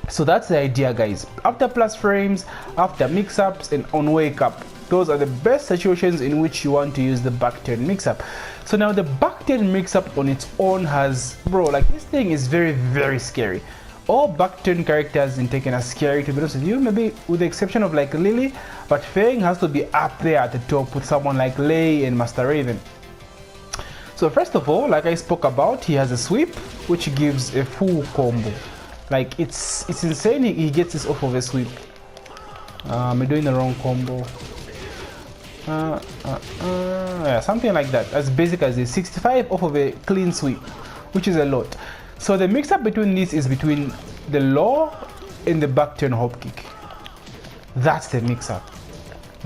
A: So that's the idea, guys. After plus frames, after mix-ups, and on wake up, those are the best situations in which you want to use the back turn mix-up. So now the back turn mix-up on its own has, bro, like this thing is very scary. All back turn characters in Tekken are scary, to be honest with you, maybe with the exception of like Lily, but Feng has to be up there at the top with someone like Lei and Master Raven. So first of all, like I spoke about, he has a sweep which gives a full combo. Like it's insane. He gets this off of a sweep. I'm doing the wrong combo. Yeah, something like that, as basic as this. 65 off of a clean sweep, which is a lot. So the mix-up between this is between the low and the back turn hop kick. That's the mix-up.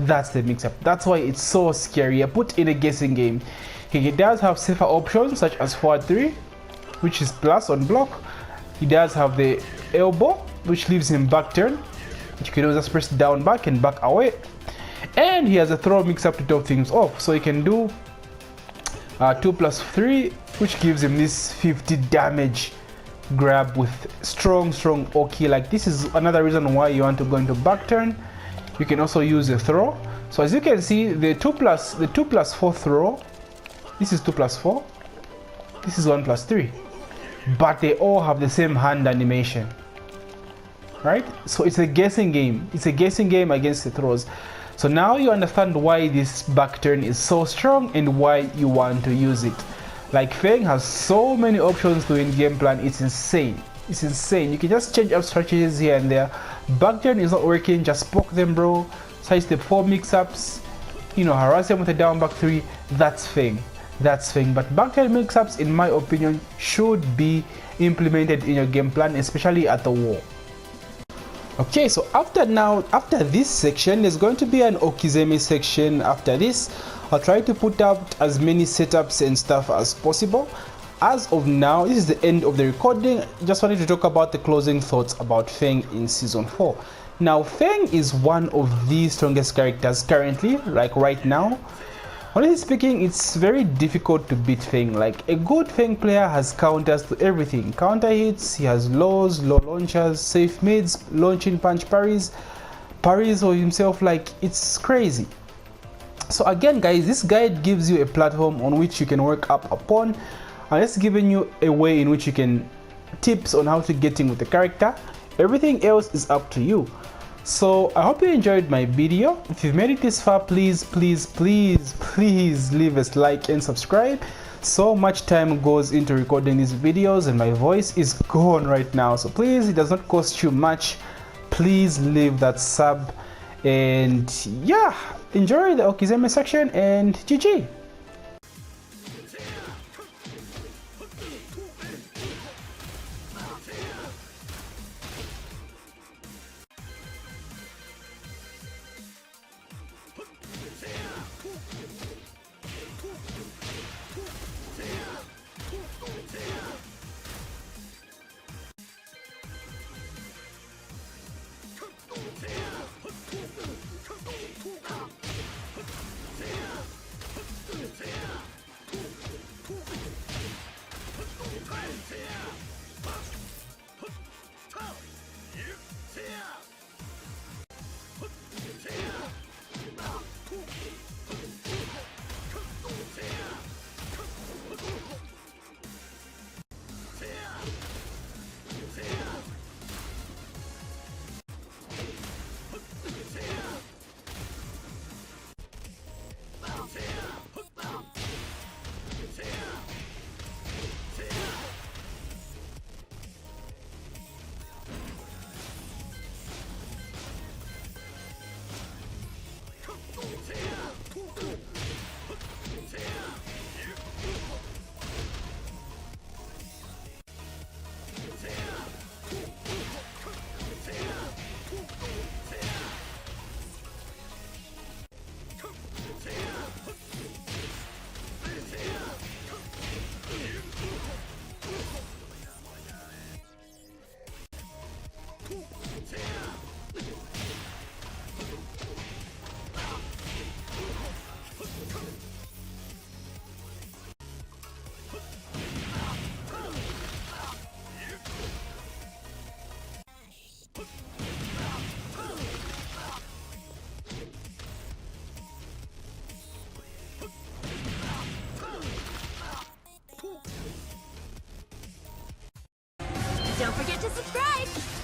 A: That's the mix-up. That's why it's so scary. I put in a guessing game. He does have safer options such as forward 3, which is plus on block. He does have the elbow, which leaves him back turn. You can just press down back and back away. And he has a throw mix-up to top things off. So he can do 2+3, which gives him this 50 damage grab with strong Oki. Like this is another reason why you want to go into back turn. You can also use a throw. So as you can see, the 2+4 throw, this is 2+4, this is 1+3, but they all have the same hand animation, right? So it's a guessing game. It's a guessing game against the throws. So now you understand why this back turn is so strong and why you want to use it. Like Feng has so many options to win game plan. It's insane. It's insane. You can just change up strategies here and there. Back turn is not working, just poke them, bro. Side step 4 mix-ups, you know, harass them with a down back 3. That's Feng. That's Feng. But back turn mix-ups, in my opinion, should be implemented in your game plan, especially at the wall. Okay, so after this section, there's going to be an Okizeme section. After this, I'll try to put out as many setups and stuff as possible. As of now, this is the end of the recording. Just wanted to talk about the closing thoughts about Feng in season 4. Now, Feng is one of the strongest characters currently, like right now. Honestly speaking, it's very difficult to beat Feng. Like a good Feng player has counters to everything. Counter hits, he has lows, low launchers, safe mids, launching punch parries for himself. Like it's crazy. So again, guys, this guide gives you a platform on which you can work up upon. And it's giving you a way in which you can tips on how to get in with the character. Everything else is up to you. So I hope you enjoyed my video. If you've made it this far, please leave us like and subscribe. So much time goes into recording these videos and my voice is gone right now. So please, it does not cost you much. Please leave that sub. And yeah, enjoy the Okizeme section and GG.
B: to subscribe.